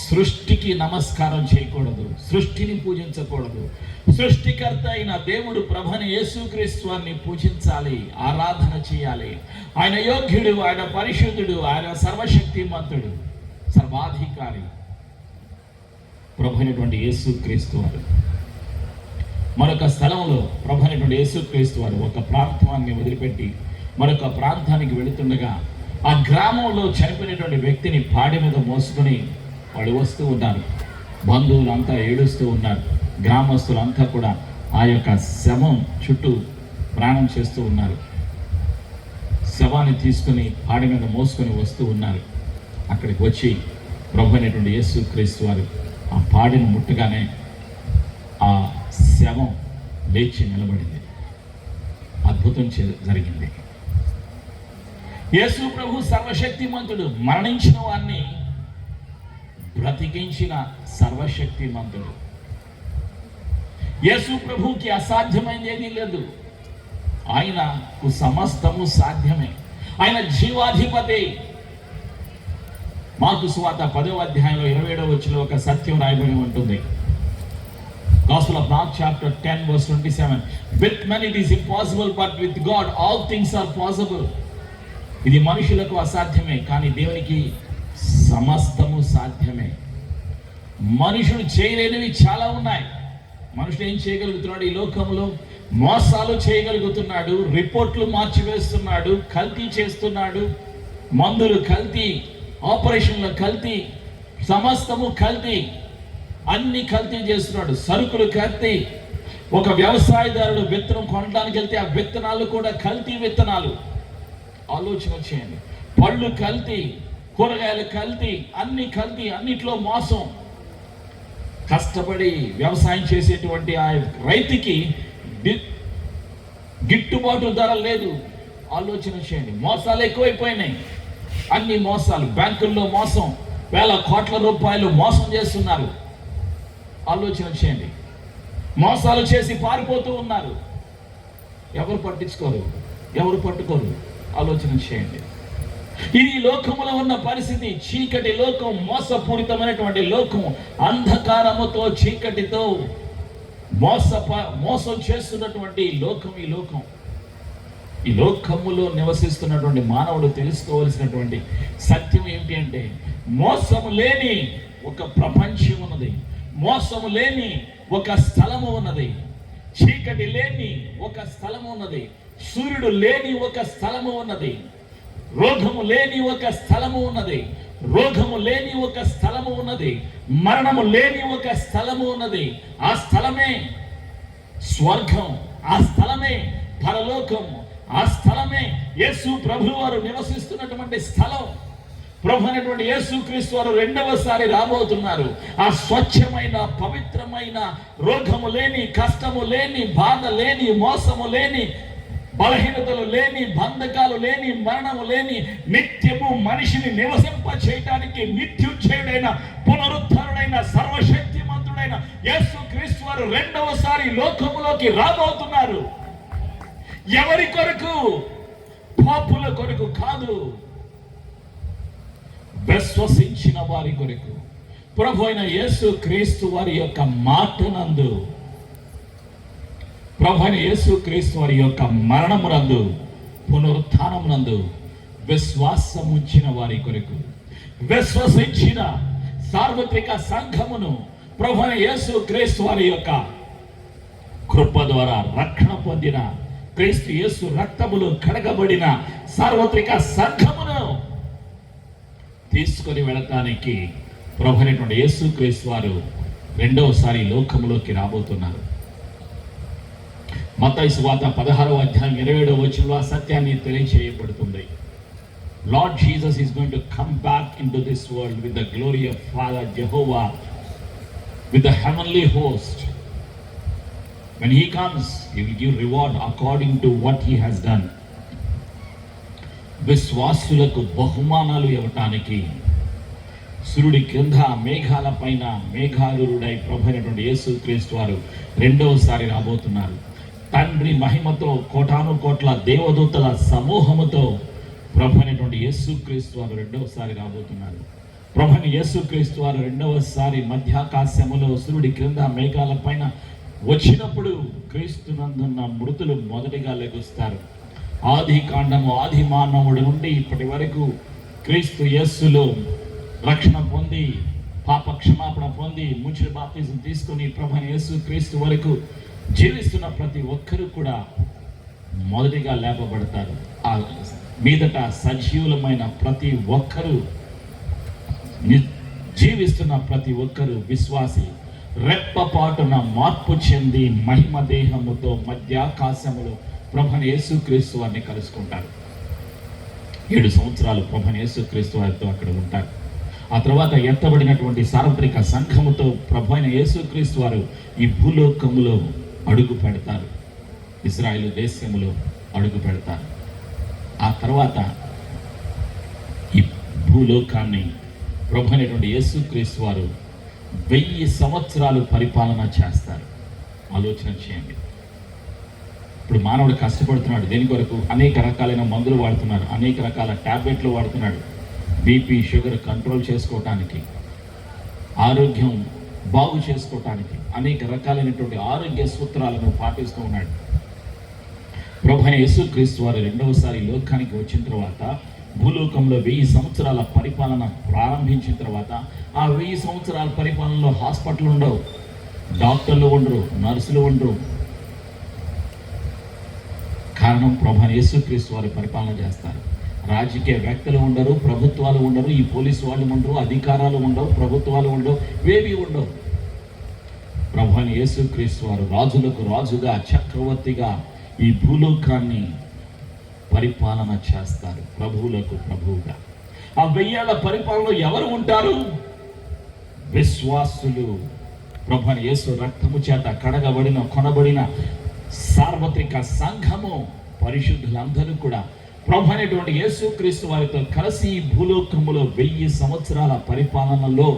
సృష్టికి నమస్కారం చేయకూడదు, సృష్టిని పూజించకూడదు. సృష్టికర్త అయిన దేవుడు ప్రభుని యేసుక్రీస్తు వారిని పూజించాలి, ఆరాధన చేయాలి. ఆయన యోగ్యుడు, ఆయన పరిశుద్ధుడు, ఆయన సర్వశక్తిమంతుడు, సర్వాధికారి ప్రభు అయినటువంటి యేసుక్రీస్తు వారు. మరొక స్థలంలో ప్రభు అయినటువంటి యేసుక్రీస్తు వారు ఒక ప్రాంతాన్ని వదిలిపెట్టి మరొక ప్రాంతానికి వెళుతుండగా ఆ గ్రామంలో చనిపోయినటువంటి వ్యక్తిని పాడి మీద మోసుకొని వాళ్ళు వస్తూ ఉన్నారు. బంధువులంతా ఏడుస్తూ ఉన్నారు. గ్రామస్తులంతా కూడా ఆ యొక్క శవం చుట్టూ ప్రయాణం చేస్తూ ఉన్నారు. శవాన్ని తీసుకుని పాడి మీద మోసుకొని వస్తూ ఉన్నారు. అక్కడికి వచ్చి ప్రభు అయినటువంటి యేసుక్రీస్తు వారు ఆ పాడిని ముట్టగానే ఆ శవం లేచి నిలబడింది. అద్భుతం జరిగింది. యేసు ప్రభు సర్వశక్తిమంతుడు, మరణించిన వారిని బ్రతికించిన సర్వశక్తిమంతుడు. యేసు ప్రభువుకి అసాధ్యమైనది ఏదీ లేదు. ఆయనకు సమస్తము సాధ్యమే. ఆయన జీవాధిపతి. మార్కు సువార్త 10వ అధ్యాయంలో 27వ వచనంలో ఒక సత్యం రాయబడి ఉంటుంది. Gospel of Mark chapter 10 verse 27. With men it is impossible, but with God all things are possible. ఇది మనుషులకు అసాధ్యమే, కానీ దేవునికి సమస్తము సాధ్యమే. మనుషులు చేయలేనివి చాలా ఉన్నాయి. మనుషులు ఏం చేయగలుగుతున్నాడు? ఈ లోకంలో మోసాలు చేయగలుగుతున్నాడు, రిపోర్ట్లు మార్చివేస్తున్నాడు, కల్తీ చేస్తున్నాడు, మందులు కల్తీ, ఆపరేషన్ల కల్తీ, సమస్తము కల్తీ, అన్ని కల్తీ చేస్తున్నాడు. సరుకులు కల్తీ. ఒక వ్యవసాయదారుడు విత్తనం కొనడానికి వెళ్తే ఆ విత్తనాలు కూడా కల్తీ విత్తనాలు. ఆలోచన చేయండి. పళ్ళు కల్తీ, కూరగాయలు కల్తీ, అన్ని కల్తీ, అన్నిట్లో మోసం. కష్టపడి వ్యవసాయం చేసేటువంటి ఆ రైతుకి గిట్టుబాటు ధర లేదు. ఆలోచన చేయండి. మోసాలు ఎక్కువైపోయినాయి. అన్ని మోసాలు. బ్యాంకుల్లో మోసం, వేల కోట్ల రూపాయలు మోసం చేస్తున్నారు. ఆలోచన చేయండి. మోసాలు చేసి పారిపోతూ ఉన్నారు. ఎవరు పట్టించుకోరు, ఎవరు పట్టుకోరు. ఆలోచన చేయండి. ఇది లోకములో ఉన్న పరిస్థితి. చీకటి లోకం, మోసపూరితమైనటువంటి లోకం, అంధకారముతో చీకటితో మోసం చేస్తున్నటువంటి లోకం ఈ లోకం. ఈ లోకములో నివసిస్తున్నటువంటి మానవుడు తెలుసుకోవలసినటువంటి సత్యం ఏమిటి అంటే, మోసము లేని ఒక ప్రపంచం ఉన్నది, మోసము లేని ఒక స్థలము ఉన్నది, చీకటి లేని ఒక స్థలము ఉన్నది, సూర్యుడు లేని ఒక స్థలము ఉన్నది, రోగము లేని ఒక స్థలము ఉన్నది, రోగము లేని ఒక స్థలము ఉన్నది, మరణము లేని ఒక స్థలము ఉన్నది. ఆ స్థలమే స్వర్గం, ఆ స్థలమే పరలోకం, ఆ స్థలమే యేసు ప్రభువు వారు నివసిస్తున్నటువంటి స్థలం. ప్రభు అయినటువంటి యేసుక్రీస్తు వారు రెండవసారి రాబోతున్నారు. ఆ స్వచ్ఛమైన, పవిత్రమైన, రోగము లేని, కష్టము లేని, బాధ లేని, మోసము లేని, బలహీనతలు లేని, బంధకాలు లేని, మరణము లేని, నిత్యము మనిషిని నివసింప చేయడానికి నిత్యుజ్జయుడైన, పునరుద్ధరుడైన, సర్వశక్తిమంతుడైన యేసుక్రీస్తు వారు రెండవసారి లోకములోకి రాబోతున్నారు. ఎవరి కొరకు? పాపుల కొరకు కాదు, విశ్వసించిన వారి కొరకు. ప్రభు అయిన యేసుక్రీస్తు వారి యొక్క మాటనందు, ప్రభు అయిన యేసుక్రీస్తు వారి యొక్క మరణమునందు, పునరుత్థానమునందు విశ్వాసముంచిన వారి కొరకు, విశ్వసించిన సార్వత్రిక సంఘమును, ప్రభు అయిన యేసుక్రీస్తు వారి యొక్క కృప ద్వారా రక్షణ పొందిన, క్రీస్తు యేసు రక్తములో కడగబడిన సార్వత్రిక సంఘమును తీసుకొని వెళ్ళటానికి ప్రభు అయినటువంటి యేసుక్రీస్తు వారు రెండవసారి లోకములోకి రాబోతున్నారు. మత్తయి సువార్త 16వ అధ్యాయం 27వ వచనంలో ఆ సత్యాన్ని తెలియజేయబడుతుంది. Lord Jesus is going to come back into this world with the glory of Father Jehovah, with the heavenly host. When he comes, he will give reward according to what he has done. విశ్వాసులకు బహుమానాలు ఇవ్వటానికి సూర్యుడి క్రింద మేఘాల పైన మేఘారుడై ప్రభు అయినటువంటి యేసుక్రీస్తు వారు రెండవసారి రాబోతున్నారు. తండ్రి మహిమతో, కోటాను కోట్ల దేవదూతల సమూహముతో ప్రభు అయినటువంటి యేసుక్రీస్తు వారు రెండవసారి రాబోతున్నారు. ప్రభు అయిన యేసుక్రీస్తు వారు రెండవసారి మధ్యాకాశములో సూర్యుడి క్రింద మేఘాల పైన వచ్చినప్పుడు క్రీస్తునందున్న మృతులు మొదటిగా లెగుస్తారు. ఆది కాండము, ఆది మానవుడి నుండి ఇప్పటి వరకు క్రీస్తు యేసులో రక్షణ పొంది, పాప క్షమాపణ పొంది, ముచ్చిన బాప్తిజం తీసుకొని ప్రభు అయిన యేసుక్రీస్తు వరకు జీవిస్తున్న ప్రతి ఒక్కరూ కూడా మొదటిగా లేపబడతారు. ఆ మీదట సజీవులమైన ప్రతి ఒక్కరూ, జీవిస్తున్న ప్రతి ఒక్కరూ విశ్వాసి రెప్పపాటున మార్పు చెంది మహిమ దేహముతో మధ్యాకాశములో ప్రభుని యేసుక్రీస్తు వారిని కలుసుకుంటారు. 7 సంవత్సరాలు ప్రభుని యేసుక్రీస్తు వారితో అక్కడ ఉంటారు. ఆ తర్వాత ఎత్తబడినటువంటి సార్వత్రిక సంఘముతో ప్రభు అయిన యేసుక్రీస్తు వారు ఈ భూలోకములో అడుగు పెడతారు, ఇశ్రాయేలు దేశములో అడుగు పెడతారు. ఆ తర్వాత ఈ భూలోకాన్ని ప్రభు అయినటువంటి యేసుక్రీస్తు వారు 1000 సంవత్సరాలు పరిపాలన చేస్తారు. ఆలోచన చేయండి. ఇప్పుడు మానవుడు కష్టపడుతున్నాడు దేని కొరకు? అనేక రకాలైన మందులు వాడుతున్నాడు, అనేక రకాల టాబ్లెట్లు వాడుతున్నాడు, బీపీ షుగర్ కంట్రోల్ చేసుకోవటానికి, ఆరోగ్యం బాగు చేసుకోవటానికి అనేక రకాలైనటువంటి ఆరోగ్య సూత్రాలను పాటిస్తూ ఉన్నాడు. ప్రభువైన యేసుక్రీస్తు వారు రెండవసారి లోకానికి వచ్చిన తర్వాత భూలోకంలో 1000 సంవత్సరాల పరిపాలన ప్రారంభించిన తర్వాత ఆ 1000 సంవత్సరాల పరిపాలనలో హాస్పిటల్ ఉండవు, డాక్టర్లు ఉండరు, నర్సులు ఉండరు. కారణం ప్రభువైన యేసుక్రీస్తు వారి పరిపాలన చేస్తారు. రాజకీయ వ్యక్తులు ఉండరు, ప్రభుత్వాలు ఉండరు, ఈ పోలీసు వాళ్ళు ఉండరు, అధికారాలు ఉండవు, ప్రభుత్వాలు ఉండవు, ఏవి ఉండవు. ప్రభువైన యేసుక్రీస్తు వారు రాజులకు రాజుగా, చక్రవర్తిగా ఈ భూలోకాన్ని పరిపాలన చేస్తారు, ప్రభువులకు ప్రభువుగా. ఆ 1000 ఏళ్ల పరిపాలనలో ఎవరు ఉంటారు? విశ్వాసులు. ప్రభువైన యేసు రక్తము చేత కడగబడిన, కొనబడిన సార్వత్రిక సంఘము, పరిశుద్ధులందరూ కూడా ప్రభు అయినటువంటి యేసుక్రీస్తు వారితో కలిసి ఈ భూలోకములో 1000 సంవత్సరాల పరిపాలనలో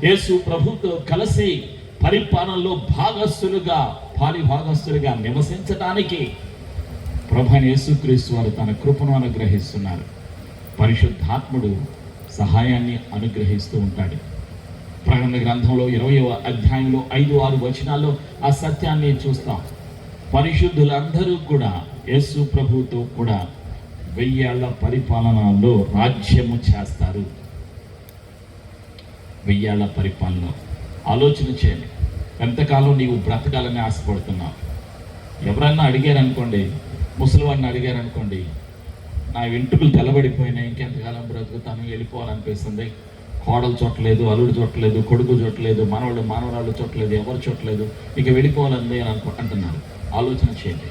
యేసు ప్రభుతో కలిసి పరిపాలనలో భాగస్థులుగా, పాలిభాగస్థులుగా నివసించడానికి ప్రభు అయిన యేసుక్రీస్తు వారు తన కృపను అనుగ్రహిస్తున్నారు. పరిశుద్ధాత్ముడు సహాయాన్ని అనుగ్రహిస్తూ ఉంటాడు. ప్రకటన గ్రంథంలో 20వ అధ్యాయంలో 5-6 వచనాల్లో ఆ సత్యాన్ని చూస్తాం. పరిశుద్ధులందరూ కూడా యేసు ప్రభుతో కూడా 1000 ఏళ్ల పరిపాలనలో రాజ్యము చేస్తారు. 1000 ఏళ్ల పరిపాలన ఆలోచన చేయండి. ఎంతకాలం నీవు బ్రతకాలని ఆశపడుతున్నావు? ఎవరన్నా అడిగారనుకోండి, ముసలివాడిని అడిగారనుకోండి, నా వెంట్రుకలు తెల్లబడిపోయినాయి, ఇంకెంతకాలం బ్రతుకుతాను, వెళ్ళిపోవాలనిపిస్తుంది, కోడలు చూడలేదు, అల్లుడు చూడలేదు, కొడుకు చూడలేదు, మనవరాళ్ళు చూడలేదు, ఎవరు చూడలేదు, ఇక వెళ్ళిపోవాలని అని అంటున్నారు. ఆలోచన చేయండి.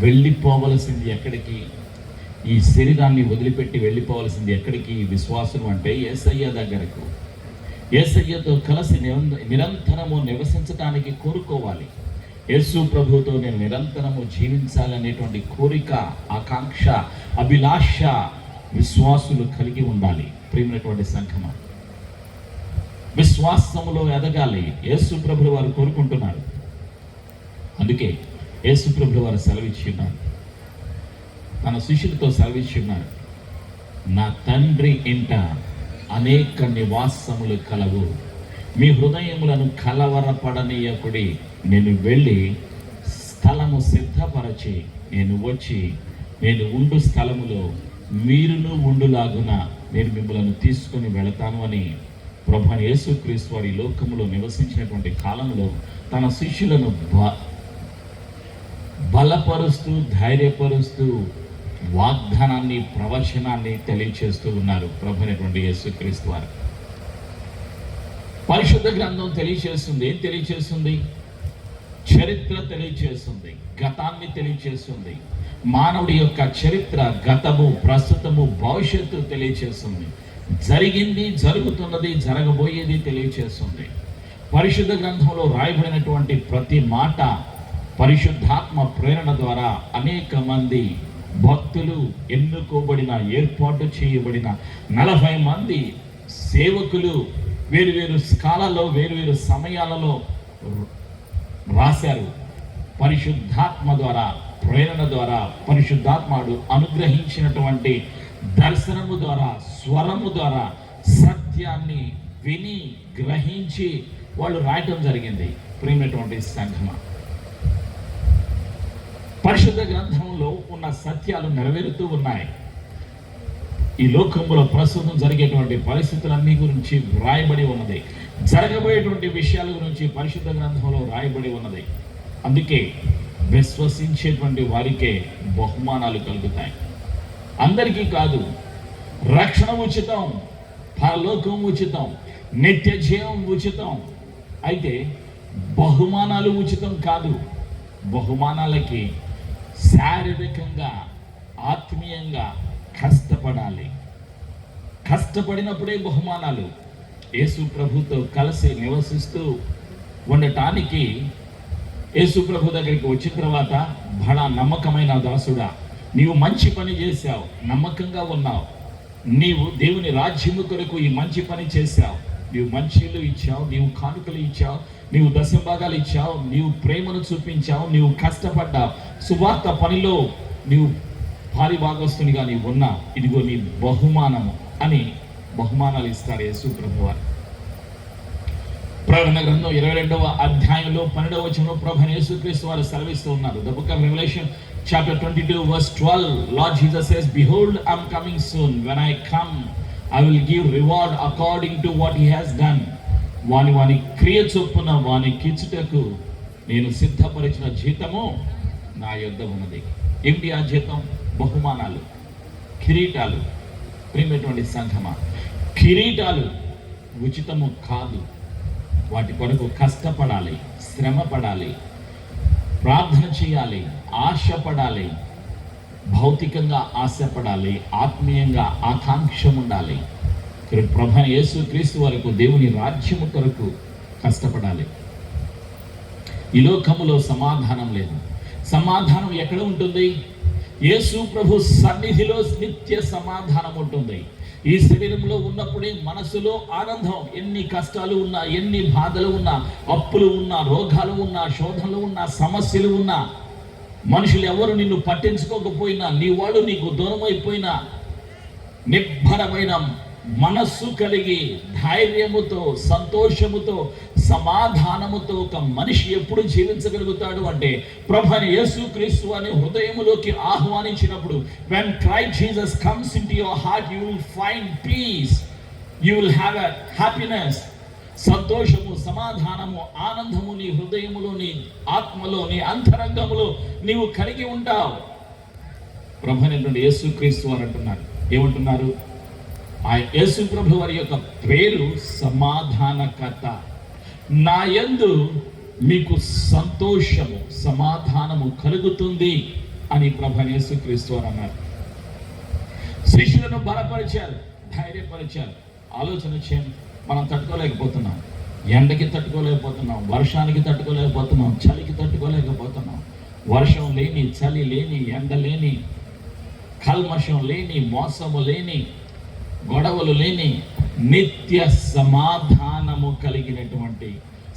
వెళ్ళిపోవలసింది ఎక్కడికి? ఈ శరీరాన్ని వదిలిపెట్టి వెళ్ళిపోవలసింది ఎక్కడికి? విశ్వాసం అంటే యేసయ్య దగ్గరకు, యేసయ్యతో కలిసి నిరంతరము నివసించడానికి కోరుకోవాలి. యేసు ప్రభుతో నేను నిరంతరము జీవించాలనేటువంటి కోరిక, ఆకాంక్ష, అభిలాష విశ్వాసులు కలిగి ఉండాలి. ప్రియమైనటువంటి సంఘమా, విశ్వాసములో ఎదగాలి. యేసు ప్రభువు వారు కోరుకుంటున్నారు. అందుకే యేసు ప్రభువు వారు సెలవిచ్చి ఉన్నారు, తన శిష్యులతో సెలవిచ్చి ఉన్నారు, నా తండ్రి ఇంట అనేక నివాసములు కలవు, మీ హృదయములను కలవరపడనీయకుడి, నేను వెళ్ళి స్థలము సిద్ధపరచి నేను వచ్చి నేను ఉండు స్థలములో మీరును ఉండులాగున నేను మిమ్మల్ని తీసుకొని వెళతాను అని ప్రభువైన యేసుక్రీస్తు వారి లోకములో నివసించినటువంటి కాలంలో తన శిష్యులను బలపరుస్తూ, ధైర్యపరుస్తూ వాగ్దానాన్ని, ప్రవచనాన్ని తెలియచేస్తూ ఉన్నారు ప్రభువైనటువంటి యేసుక్రీస్తు వారు. పరిశుద్ధ గ్రంథం తెలియచేస్తుంది. ఏం తెలియచేస్తుంది? చరిత్ర తెలియచేస్తుంది, గతాన్ని తెలియచేస్తుంది. మానవుడి యొక్క చరిత్ర, గతము, ప్రస్తుతము, భవిష్యత్తు తెలియచేస్తుంది. జరిగింది, జరుగుతున్నది, జరగబోయేది తెలియచేస్తుంది. పరిశుద్ధ గ్రంథంలో రాయబడినటువంటి ప్రతి మాట పరిశుద్ధాత్మ ప్రేరణ ద్వారా అనేక మంది భక్తులు, ఎన్నుకోబడిన, ఏర్పాటు చేయబడిన 40 మంది సేవకులు వేరువేరు కాలాల్లో, వేరువేరు సమయాలలో రాశారు. పరిశుద్ధాత్మ ద్వారా, ప్రేరణ ద్వారా, పరిశుద్ధాత్ముడు అనుగ్రహించినటువంటి దర్శనము ద్వారా, స్వరము ద్వారా సత్యాన్ని విని గ్రహించి వాళ్ళు రాయటం జరిగింది. ప్రియమైనటువంటి సంఘమా, పరిశుద్ధ గ్రంథంలో ఉన్న సత్యాలు నెరవేరుతూ ఉన్నాయి. ఈ లోకంలో ప్రస్తుతం జరిగేటువంటి పరిస్థితులన్నీ గురించి రాయబడి ఉన్నది. జరగబోయేటువంటి విషయాల గురించి పరిశుద్ధ గ్రంథంలో రాయబడి ఉన్నది. అందుకే విశ్వసించేటువంటి వారికే బహుమానాలు కలుగుతాయి. అందరికీ కాదు. రక్షణ ఉచితం, పరలోకం ఉచితం, నిత్య జీవం ఉచితం. అయితే బహుమానాలు ఉచితం కాదు. బహుమానాలకి శారీరకంగా, ఆత్మీయంగా కష్టపడాలి. కష్టపడినప్పుడే బహుమానాలు. యేసు ప్రభుతో కలిసి నివసిస్తూ ఉండటానికి యేసు ప్రభు దగ్గరికి వచ్చిన తర్వాత, బడా నమ్మకమైన దాసుడా, నీవు మంచి పని చేశావు, నమ్మకంగా ఉన్నావు, నీవు దేవుని రాజ్యము కొరకు ఈ మంచి పని చేశావు, నీవు మంచిలు ఇచ్చావు, నీవు కానుకలు ఇచ్చావు, నీవు దశభాగాలు ఇచ్చావు, నీవు ప్రేమను చూపించావు, నీవు కష్టపడ్డావు, సువార్త పనిలో నీవు పారిభాగస్తునిగా నీవు ఉన్నావు, ఇదిగో నీ బహుమానము అని బహుమానాలు ఇస్తారు యేసు ప్రభువారు. ప్రకటన గ్రంథం 22వ అధ్యాయంలో 12వ వచనంలో ప్రభువైన యేసుక్రీస్తు వారు సెలవిస్తూ ఉన్నారు. The book of Revelation chapter 22 verse 12, Lord Jesus says, behold, I am coming soon. When I come, I will give reward according to what he has done. వాని క్రియ చొప్పున వానికిచ్చుటకు నేను సిద్ధపరిచిన జీతము నా యొద్ద ఉన్నది. ఏమిటి ఆ జీతం? బహుమానాలు, కిరీటాలు. ప్రియమైనటువంటి సంఘమా, కిరీటాలు ఉచితము కాదు. వాటి కొరకు కష్టపడాలి, శ్రమ పడాలి, ప్రార్థన చేయాలి, ఆశపడాలి, భౌతికంగా ఆశపడాలి, ఆత్మీయంగా ఆకాంక్ష ఉండాలి. ప్రభువైన యేసుక్రీస్తు వరకు దేవుని రాజ్యము కొరకు కష్టపడాలి. ఈ లోకములో సమాధానం లేదు. సమాధానం ఎక్కడ ఉంటుంది? యేసు ప్రభు సన్నిధిలో నిత్య సమాధానం ఉంటుంది. ఈ శరీరంలో ఉన్నప్పుడే మనసులో ఆనందం. ఎన్ని కష్టాలు ఉన్నా, ఎన్ని బాధలు ఉన్నా, అప్పులు ఉన్నా, రోగాలు ఉన్నా, శోధనలు ఉన్నా, సమస్యలు ఉన్నా, మనుషులు ఎవరు నిన్ను పట్టించుకోకపోయినా, నీ వాళ్ళు నీకు దూరం అయిపోయినా, నిబ్బరమైన మనస్సు కలిగి ధైర్యముతో, సంతోషముతో, సమాధానముతో ఒక మనిషి ఎప్పుడు జీవించగలుగుతాడు అంటే ప్రభువైన యేసుక్రీస్తు అని హృదయములోకి ఆహ్వానించినప్పుడు, when Christ Jesus comes into your heart, you will find peace, you will have a happiness. సంతోషము, సమాధానము, ఆనందము నీ హృదయములో, నీ ఆత్మలో, నీ అంతరంగములో నీవు కలిగి ఉంటావు. ప్రభువైనటువంటి యేసుక్రీస్తు వారు అంటున్నారు, ఏమంటున్నారు? ఆ యేసు ప్రభు వారి యొక్క పేరు సమాధానకర్త. నా యందు మీకు సంతోషము, సమాధానము కలుగుతుంది అని ప్రభువైన యేసుక్రీస్తు వారు అన్నారు. శిష్యులను బలపరిచారు, ధైర్యపరిచారు. ఆలోచన చేయండి, మనం తట్టుకోలేకపోతున్నాం. ఎండకి తట్టుకోలేకపోతున్నాం, వర్షానికి తట్టుకోలేకపోతున్నాం, చలికి తట్టుకోలేకపోతున్నాం. వర్షం లేని, చలి లేని, ఎండ లేని, కల్మషం లేని, మోసము లేని, గొడవలు లేని, నిత్య సమాధానము కలిగినటువంటి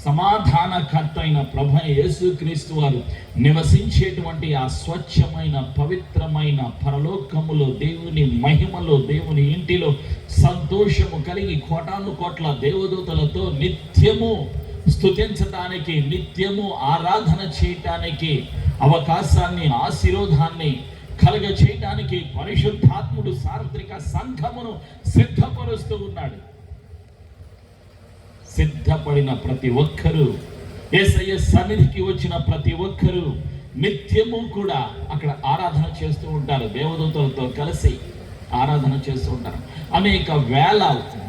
సమాధానకర్త అయిన ప్రభువైన యేసుక్రీస్తు వారు నివసించేటువంటి ఆ స్వచ్ఛమైన, పవిత్రమైన పరలోకములో, దేవుని మహిమలో, దేవుని ఇంటిలో సంతోషము కలిగి కోటాను కోట్ల దేవదూతలతో నిత్యము స్తుతించటానికి, నిత్యము ఆరాధన చేయటానికి అవకాశాన్ని, ఆశీర్వాదాన్ని కలగ చేయడానికి పరిశుద్ధాత్ముడు సార్వత్రిక సంఘమును సిద్ధపరుస్తూ ఉన్నాడు. సిద్ధపడిన ప్రతి ఒక్కరూ, యేసయ్య సన్నిధికి వచ్చిన ప్రతి ఒక్కరూ నిత్యము కూడా అక్కడ ఆరాధన చేస్తూ ఉంటారు. దేవదూతలతో కలిసి ఆరాధన చేస్తూ ఉంటారు. అనేక వేల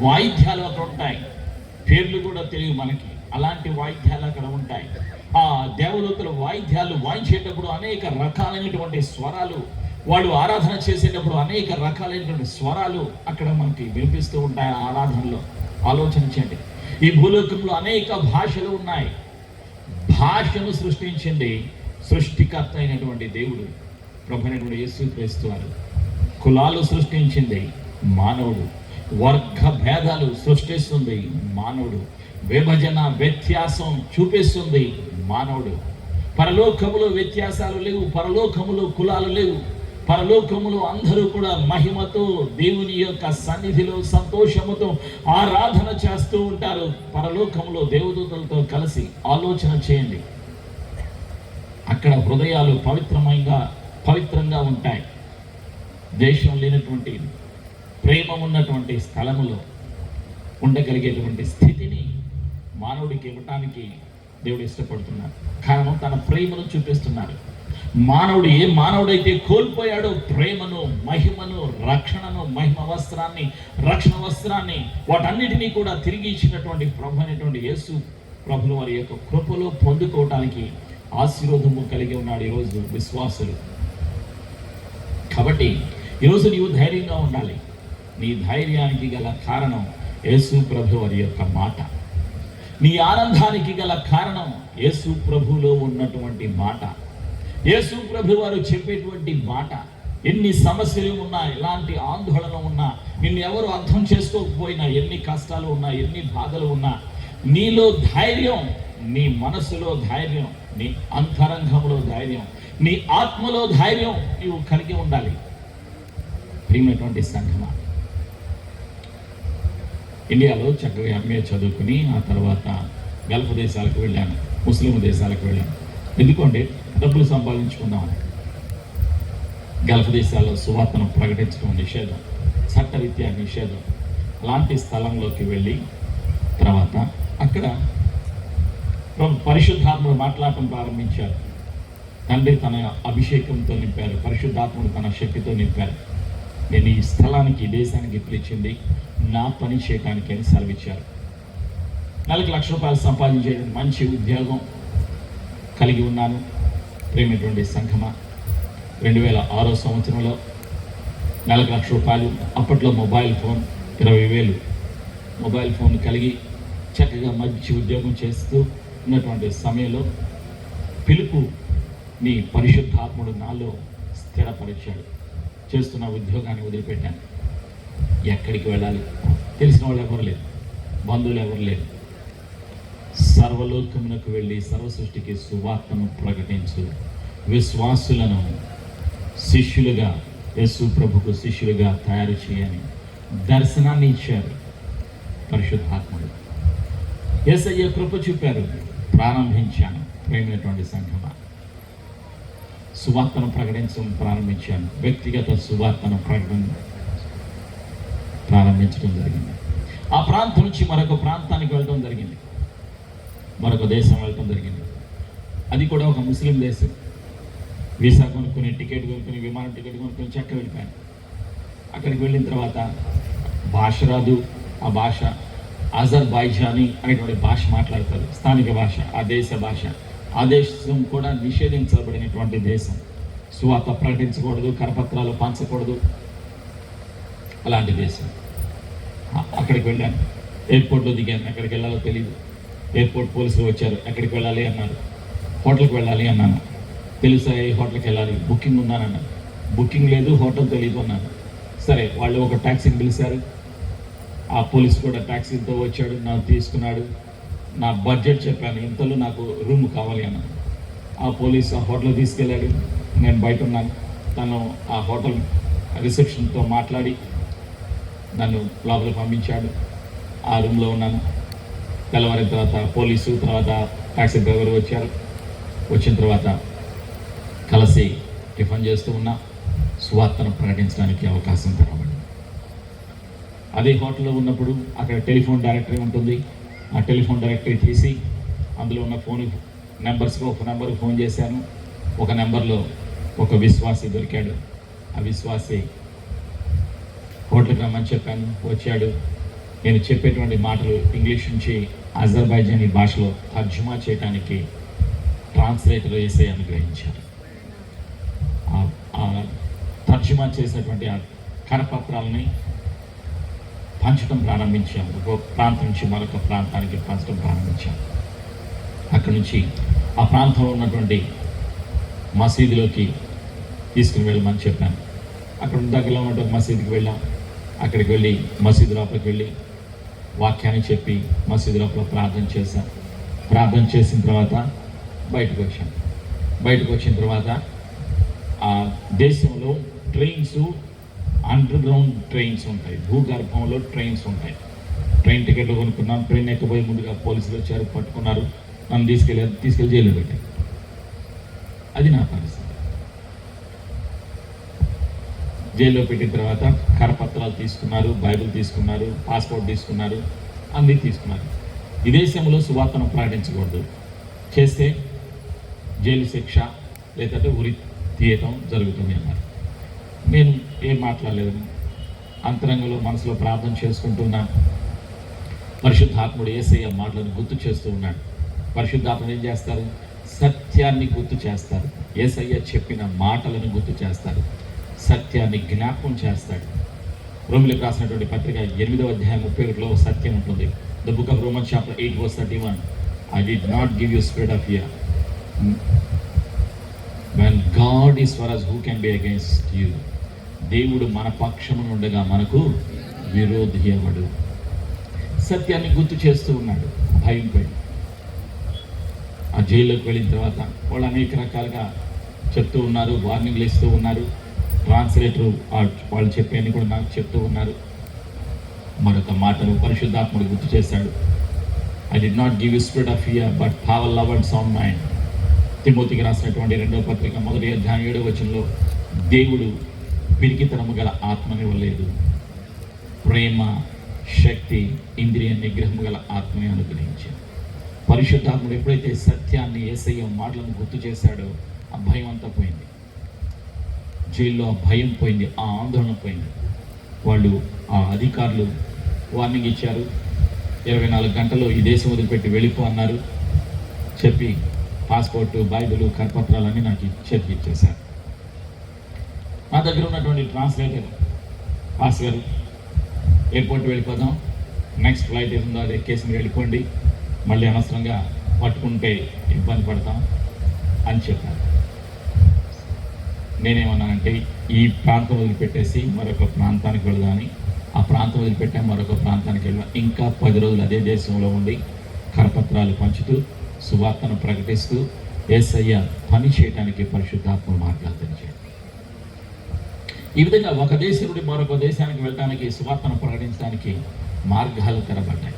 వాయిద్యాలు అక్కడ ఉంటాయి. పేర్లు కూడా తెలియదు మనకి, అలాంటి వాయిద్యాలు అక్కడ ఉంటాయి. ఆ దేవదూతల వాయిద్యాలు వాయించేటప్పుడు అనేక రకాలైనటువంటి స్వరాలు, వాళ్ళు ఆరాధన చేసేటప్పుడు అనేక రకాలైనటువంటి స్వరాలు అక్కడ మనకి వినిపిస్తూ ఉంటాయి. ఆరాధనలో ఆలోచించండి, ఈ భూలోకంలో అనేక భాషలు ఉన్నాయి. భాషను సృష్టించింది సృష్టికర్త అయినటువంటి దేవుడు, ప్రభువైనటువంటి యేసుక్రీస్తు వారు. కులాలు సృష్టించింది మానవుడు, వర్గ భేదాలు సృష్టిస్తుంది మానవుడు, విభజన, వ్యత్యాసం చూపిస్తుంది మానవుడు. పరలోకములో వ్యత్యాసాలు లేవు, పరలోకములో కులాలు లేవు. పరలోకములో అందరూ కూడా మహిమతో దేవుని యొక్క సన్నిధిలో సంతోషముతో ఆరాధన చేస్తూ ఉంటారు. పరలోకములో దేవదూతలతో కలిసి ఆలోచన చేయండి. అక్కడ హృదయాలు పవిత్రంగా ఉంటాయి. దేశం లేనటువంటి, ప్రేమ ఉన్నటువంటి స్థలములో ఉండగలిగేటువంటి స్థితిని మానవుడికి ఇవ్వటానికి దేవుడు ఇష్టపడుతున్నారు. కారణం తన ప్రేమను చూపిస్తున్నారు. మానవుడు ఏ మానవుడైతే కోల్పోయాడో ప్రేమను, మహిమను, రక్షణను, రక్షణ వస్త్రాన్ని వాటన్నిటినీ కూడా తిరిగి ఇచ్చినటువంటి ప్రభు అయినటువంటి యేసు ప్రభుల వారి యొక్క కృపలో పొందుకోవటానికి ఆశీర్వాదము కలిగి ఉన్నాడు ఈరోజు విశ్వాసులు. కాబట్టి ఈరోజు నీవు ధైర్యంగా ఉండాలి. నీ ధైర్యానికి గల కారణం యేసు ప్రభు వారి యొక్క మాట. నీ ఆనందానికి గల కారణం యేసు ప్రభులో ఉన్నటువంటి మాట, యేసు ప్రభు వారు చెప్పేటువంటి మాట. ఎన్ని సమస్యలు ఉన్నా, ఎలాంటి ఆందోళన ఉన్నా, నిన్ను ఎవరు అర్థం చేసుకోకపోయినా, ఎన్ని కష్టాలు ఉన్నా, ఎన్ని బాధలు ఉన్నా, నీలో ధైర్యం, నీ మనసులో ధైర్యం, నీ అంతరంగంలో ధైర్యం, నీ ఆత్మలో ధైర్యం నీవు కలిగి ఉండాలి. ప్రియమైనటువంటి సంఘమా, ఇండియాలో చక్కగా ఎంఏ చదువుకుని ఆ తర్వాత గల్ఫ్ దేశాలకు వెళ్ళాను, ముస్లిం దేశాలకు వెళ్ళాను. ఎందుకంటే డబ్బులు సంపాదించుకుందాం. గల్ఫ్ దేశాల్లో సువార్తను ప్రకటించడం నిషేధం, చట్టరీత్యా నిషేధం. అలాంటి స్థలంలోకి వెళ్ళి తర్వాత అక్కడ పరిశుద్ధాత్ముడు మాట్లాడటం ప్రారంభించారు. తండ్రి తన అభిషేకంతో నింపారు, పరిశుద్ధాత్ముడు తన శక్తితో నింపారు. నేను ఈ స్థలానికి, ఈ దేశానికి పిలిచింది నా పని చేయడానికి అని సెలవిచ్చారు. నెలకు ₹1,00,000 సంపాదించే మంచి ఉద్యోగం కలిగి ఉన్నాను. ప్రేమటువంటి సంఘమా, 2006 సంవత్సరంలో నెలకు ₹1,00,000. అప్పట్లో మొబైల్ ఫోన్ 20,000 మొబైల్ ఫోన్ కలిగి చక్కగా మంచి ఉద్యోగం చేస్తూ ఉన్నటువంటి సమయంలో పిలుపు నీ పరిశుద్ధాత్ముడు నాలో స్థిరపరిచాడు. చేస్తున్న ఉద్యోగాన్ని వదిలిపెట్టాను. ఎక్కడికి వెళ్ళాలి? తెలిసిన వాళ్ళు ఎవరు లేరు, బంధువులు ఎవరు లేరు. సర్వలోకమునకు వెళ్ళి సర్వ సృష్టికి సువార్తను ప్రకటించు, విశ్వాసులను శిష్యులుగా, యేసు ప్రభుకు శిష్యులుగా తయారు చేయని దర్శనాన్ని ఇచ్చారు పరిశుద్ధాత్ముడు. యేసయ్య కృప చూపారు, ప్రారంభించాను. ప్రేమైనటువంటి సంఘమా, సువార్తను ప్రకటించడం ప్రారంభించాను. వ్యక్తిగత సువార్తను ప్రారంభించడం జరిగింది. ఆ ప్రాంతం నుంచి మరొక ప్రాంతానికి వెళ్ళడం జరిగింది, మరొక దేశం వెళ్ళడం జరిగింది. అది కూడా ఒక ముస్లిం దేశం. వీసా కొనుక్కొని, టికెట్ కొనుక్కొని, విమానం టికెట్ కొనుక్కొని చక్క వెళ్ళిపోయాను. అక్కడికి వెళ్ళిన తర్వాత భాష రాదు. ఆ భాష అజర్బైజానీ అనేటువంటి భాష మాట్లాడతారు, స్థానిక భాష, ఆ దేశ భాష. ఆ దేశం కూడా నిషేధించబడినటువంటి దేశం. సువార్త ప్రకటించకూడదు, కరపత్రాలు పంచకూడదు, అలాంటి దేశం. అక్కడికి వెళ్ళాను. ఎయిర్పోర్ట్లో దిగాను. ఎక్కడికి వెళ్ళాలో తెలియదు. ఎయిర్పోర్ట్ పోలీసులు వచ్చారు. ఎక్కడికి వెళ్ళాలి అన్నారు. హోటల్కి వెళ్ళాలి అన్నాను. తెలుసా ఏ హోటల్కి వెళ్ళాలి? బుకింగ్ ఉన్నానన్నాను. బుకింగ్ లేదు, హోటల్ తెలియదు అన్నాను. సరే, వాళ్ళు ఒక ట్యాక్సీని పిలిచారు. ఆ పోలీసు కూడా ట్యాక్సీతో వచ్చాడు, నాకు తీసుకున్నాడు. నా బడ్జెట్ చెప్పాను, ఇంతలో నాకు రూమ్ కావాలి అన్నాను. ఆ పోలీసు ఆ హోటల్ తీసుకెళ్ళాడు. నేను బయట ఉన్నాను. తను ఆ హోటల్ రిసెప్షన్తో మాట్లాడి నన్ను లోపలికి పంపించాడు. ఆ రూమ్లో ఉన్నాను. తెల్లవారిన తర్వాత పోలీసు, తర్వాత ట్యాక్సీ డ్రైవర్ వచ్చారు. వచ్చిన తర్వాత కలిసి టిఫిన్ చేస్తూ ఉన్నా. సువార్తను ప్రకటించడానికి అవకాశం తెరవబడింది. అదే హోటల్లో ఉన్నప్పుడు అక్కడ టెలిఫోన్ డైరెక్టరీ ఉంటుంది. ఆ టెలిఫోన్ డైరెక్టరీ తీసి అందులో ఉన్న ఫోన్ నెంబర్స్కి ఒక నెంబర్కి ఫోన్ చేశాను. ఒక నెంబర్లో ఒక విశ్వాసి దొరికాడు. ఆ విశ్వాసి హోటల్కి రమ్మని చెప్పాను. వచ్చాడు. నేను చెప్పేటువంటి మాటలు ఇంగ్లీష్ నుంచి అజర్బైజానీ భాషలో తర్జుమా చేయడానికి ట్రాన్స్లేటర్ వేసే అనుగ్రహించారు. తర్జుమా చేసినటువంటి ఆ కరపత్రాలని పంచడం ప్రారంభించాము. ఒక ప్రాంతం నుంచి మరొక ప్రాంతానికి పంచడం ప్రారంభించాము. అక్కడి నుంచి ఆ ప్రాంతంలో ఉన్నటువంటి మసీదులోకి తీసుకుని వెళ్ళమని చెప్పాను. అక్కడ దగ్గరలో ఉన్నటువంటి మసీదుకి వెళ్ళాం. అక్కడికి వెళ్ళి మసీదు లోపలికి వెళ్ళి వాక్యాన్ని చెప్పి మసీదు లోపల ప్రార్థన చేశాం. ప్రార్థన చేసిన తర్వాత బయటకు వచ్చాను. బయటకు వచ్చిన తర్వాత ఆ దేశంలో ట్రైన్స్, అండర్ గ్రౌండ్ ట్రైన్స్ ఉంటాయి, భూగర్భంలో ట్రైన్స్ ఉంటాయి. ట్రైన్ టికెట్లు కొనుక్కున్నాను. ట్రైన్ ఎక్కబోయే ముందుగా పోలీసులు వచ్చారు, పట్టుకున్నారు. నన్ను తీసుకెళ్ళి జైల్లో పెట్టారు. అది నా పరిస్థితి. జైల్లో పెట్టిన తర్వాత కరపత్రాలు తీసుకున్నారు, బైబిల్ తీసుకున్నారు, పాస్పోర్ట్ తీసుకున్నారు, అన్నీ తీసుకున్నారు. ఈ దేశంలో సువార్తను ప్రకటించకూడదు, చేస్తే జైలు శిక్ష లేదంటే ఉరి తీయటం జరుగుతుంది అన్నారు. నేను ఏం మాట్లాడలేదు. అంతరంగంలో మనసులో ప్రార్థన చేసుకుంటున్నా. పరిశుద్ధాత్ముడు యేసయ్య మాటలను గుర్తు చేస్తూ ఉన్నాడు. పరిశుద్ధాత్ముడు ఏం చేస్తారు? సత్యాన్ని గుర్తు చేస్తారు. యేసయ్య చెప్పిన మాటలను గుర్తు చేస్తారు, సత్యాన్ని జ్ఞాపకం చేస్తాడు. రోమీయులకు రాసినటువంటి పత్రిక 8వ అధ్యాయం 31లో సత్యం ఉంటుంది. The book of Romans chapter 8 verse 31. I did not give you spirit of fear. When God is for us, who can be against you? దేవుడు మన పక్షమున ఉండగా మనకు విరోధి ఎవడు? సత్యాన్ని గుర్తు చేస్తూ ఉన్నాడు. భయం పడి ఆ జైల్లోకి వెళ్ళిన తర్వాత వాళ్ళు అనేక రకాలుగా చెప్తూ ఉన్నారు, వార్నింగ్లు ఇస్తూ ఉన్నారు. ట్రాన్స్లేటర్ వాళ్ళు చెప్పేది కూడా నాకు చెప్తూ ఉన్నారు. మరొక మాటను పరిశుద్ధాత్ముడు గుర్తు చేశాడు. I did not give you spirit of fear but power, love and sound mind. తిమోతికి రాసినటువంటి 2వ పత్రిక 1వ అధ్యాయం 7వ వచనంలో దేవుడు పిరికితనము గల ఆత్మనివ్వలేదు, ప్రేమ, శక్తి, ఇంద్రియ నిగ్రహము గల ఆత్మని అనుగ్రహించాడు. పరిశుద్ధాత్ముడు ఎప్పుడైతే సత్యాన్ని, యేసయ్య మాటలను గుర్తు చేశాడో ఆ భయం అంతా పోయింది. జైల్లో ఆ భయం పోయింది, ఆ ఆందోళన పోయింది. వాళ్ళు ఆ అధికారులు వార్నింగ్ ఇచ్చారు, 24 గంటలు ఈ దేశం వదిలిపెట్టి వెళ్ళిపో అన్నారు. చెప్పి పాస్పోర్టు, బైబిలు, కరపత్రాలన్నీ నాకు ఇచ్చేశారు. నా దగ్గర ఉన్నటువంటి ట్రాన్స్లేటర్ పాస్ గారు, ఎయిర్పోర్ట్ వెళ్ళిపోదాం, నెక్స్ట్ ఫ్లైట్ ఏముందో అది ఎక్కేసి మీరు వెళ్ళిపోండి, మళ్ళీ అనవసరంగా పట్టుకుంటే ఇబ్బంది పడతాం అని చెప్పారు. నేనేమన్నానంటే ఈ ప్రాంతం వదిలిపెట్టేసి మరొక ప్రాంతానికి వెళదామని, ఆ ప్రాంతం వదిలిపెట్టా మరొక ప్రాంతానికి వెళ్ళాం. ఇంకా 10 రోజులు అదే దేశంలో ఉండి కరపత్రాలు పంచుతూ సువార్తను ప్రకటిస్తూ యేసయ్య పని చేయడానికి పరిశుద్ధాత్మ మాట్లాడుతుంది. ఈ విధంగా ఒక దేశం నుండి మరొక దేశానికి వెళ్ళడానికి, సువార్తను ప్రకటించడానికి మార్గాలు తెరబడ్డాయి.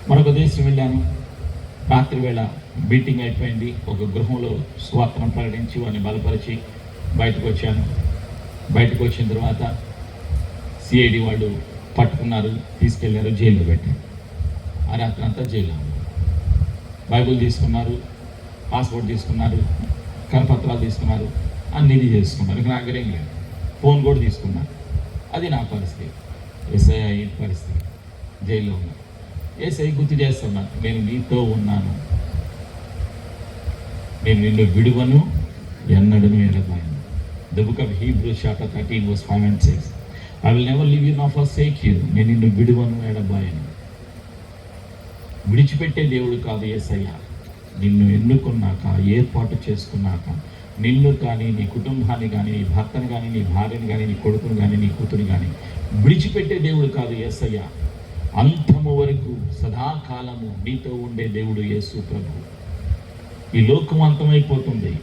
మరొక దేశం వెళ్ళాను, రాత్రి వేళ మీటింగ్ అయిపోయింది. ఒక గృహంలో సువార్తను ప్రకటించి వారిని బలపరిచి బయటకు వచ్చాను. బయటకు వచ్చిన తర్వాత సిఐడి వాళ్ళు పట్టుకున్నారు, తీసుకెళ్లారు, జైల్లో పెట్టారు. ఆ రాత్రి అంతా జైల్లో బైబుల్ తీసుకున్నారు, పాస్పోర్ట్ తీసుకున్నారు, కరపత్రాలు తీసుకున్నారు, అన్నీ చేసుకున్నారు. నా దగ్గర ఏం లేదు. ఫోన్ కూడా తీసుకున్నారు. అది నా పరిస్థితి. ఎస్ఐ అయిన పరిస్థితి. జైల్లో ఉన్నా. ఎస్ఐ గుర్తు చేస్తున్నాను, నేను నీతో ఉన్నాను, నేను నిన్ను విడువను, ఎన్నడను ఎడబాయను. The book of Hebrews chapter 13 verse 5 and 6. I will never leave you nor forsake you. నేను నిన్ను విడువను, ఎడబాయను. విడిచిపెట్టే దేవుడు కాదు యేసయ్య. నిన్ను ఎన్నుకున్నాక, ఏర్పాటు చేసుకున్నాక, నిన్ను కానీ, నీ కుటుంబాన్ని కానీ, నీ భర్తను కానీ, నీ భార్యను కానీ, నీ కొడుకును కానీ, నీ కూతురు కానీ విడిచిపెట్టే దేవుడు కాదు యేసయ్య. అంతము వరకు సదాకాలము నీతో ఉండే దేవుడు యేసు ప్రభు. ఈ లోకం అంతమైపోతుంది,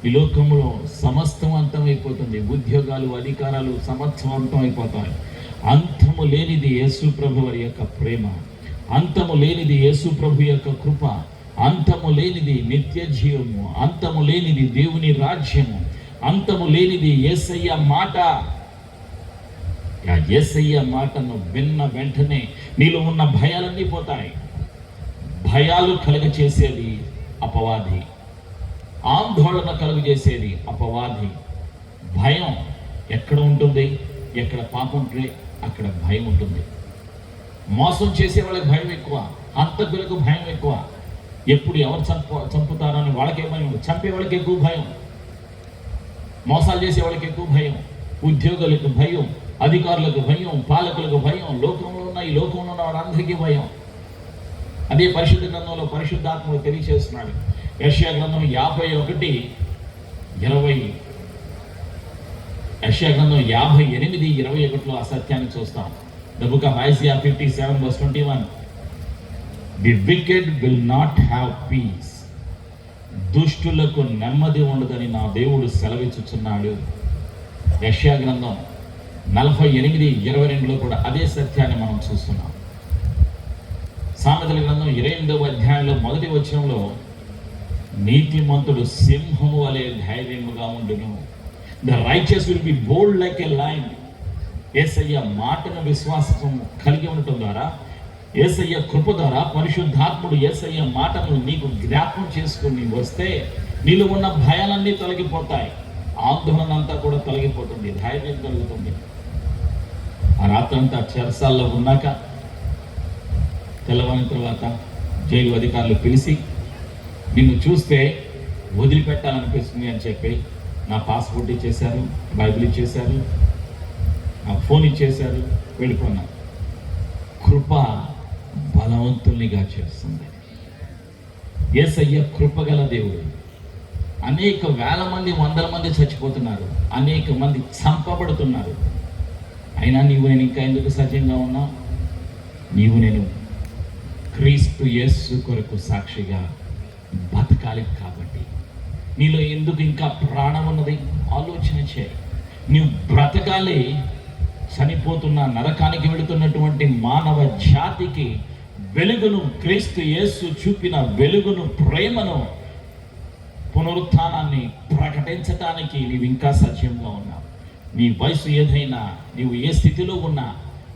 ఈ లోకంలో సమస్తం అంతమైపోతుంది. ఉద్యోగాలు, అధికారాలు సమస్తం అంతమైపోతాయి. అంతము లేనిది యేసు ప్రభు వారి యొక్క ప్రేమ, అంతము లేనిది యేసు ప్రభు యొక్క కృప, అంతము లేనిది నిత్య జీవము, అంతము లేనిది దేవుని రాజ్యము, అంతము లేనిది యేసయ్య మాట. యేసయ్య మాటను విన్న వెంటనే నీలో ఉన్న భయాలన్నీ పోతాయి. భయాలు కలుగచేసేది అపవాది, ఆందోళన కలుగజేసేది అపవాది. భయం ఎక్కడ ఉంటుంది? ఎక్కడ పాపం ఉంటే అక్కడ భయం ఉంటుంది. మోసం చేసే వాళ్ళకి భయం ఎక్కువ, హంతకులకు భయం ఎక్కువ. ఎప్పుడు ఎవరు చంపుతారో అని వాళ్ళకే భయం, చంపే వాళ్ళకి ఎక్కువ భయం, మోసాలు చేసే వాళ్ళకి ఎక్కువ భయం, ఉద్యోగులకు భయం, అధికారులకు భయం, పాలకులకు భయం, ఈ లోకంలో ఉన్న వారందరికీ భయం. అదే పరిశుద్ధ గ్రంథంలో పరిశుద్ధాత్మకు తెలియచేస్తున్నాడు. యెషయా గ్రంథం 51:20, యెషయా గ్రంథం 58:21 ఆ సత్యాన్ని చూస్తాం. The book of Isaiah 57 verse 21. The wicked will not have peace. దుష్టులకు నెమ్మది ఉండదని నా దేవుడు సెలవిచ్చుచున్నాడు. యెషయా గ్రంథం 48:22లో కూడా అదే సత్యాన్ని మనం చూస్తున్నాం. సామెతల గ్రంథం 22వ అధ్యాయంలో 1వ వచనంలో నీతిమంతుడు సింహము వలె ధైర్యముగా ఉండును. The righteous will be bold like a lion. యేసయ్య మాటను విశ్వాసం కలిగి ఉండటం ద్వారా, యేసయ్య కృప ద్వారా, పరిశుద్ధాత్ముడు యేసయ్య మాటను నీకు జ్ఞాపకం చేసుకుని వస్తే నీలో ఉన్న భయాలన్నీ తొలగిపోతాయి, ఆందోళన అంతా కూడా తొలగిపోతుంది, ధైర్యం కలుగుతుంది. ఆ రాత్రంతా చెరసాల్లో ఉన్నాక తెల్లవారిన తర్వాత జైలు అధికారులు పిలిచి నిన్ను చూస్తే వదిలిపెట్టాలనిపిస్తుంది అని చెప్పి నా పాస్పోర్ట్ ఇచ్చేశారు, బైబిల్ ఇచ్చేశారు, నా ఫోన్ ఇచ్చేశారు, వెళ్ళిపోయినా. కృప బలవంతుల్నిగా చేస్తుంది. యేసయ్య కృపగల దేవుడు. అనేక వేల మంది, వందల మంది చచ్చిపోతున్నారు, అనేక మంది చంపబడుతున్నారు. అయినా నీవు నేను ఇంకా ఎందుకు సజీవంగా ఉన్నావు? నీవు నేను క్రీస్తు యేసు కొరకు సాక్షిగా బతకాలి కాబట్టి. నీలో ఎందుకు ఇంకా ప్రాణం ఉన్నది? ఆలోచన చేయి. నీవు బ్రతకాలి. చనిపోతున్న నరకానికి వెళుతున్నటువంటి మానవ జాతికి వెలుగును, క్రీస్తు యేసు చూపిన వెలుగును, ప్రేమను, పునరుత్థానాన్ని ప్రకటించటానికి నీవు ఇంకా సజీవంగా ఉన్నావు. నీ వయసు ఏదైనా, నీవు ఏ స్థితిలో ఉన్నా,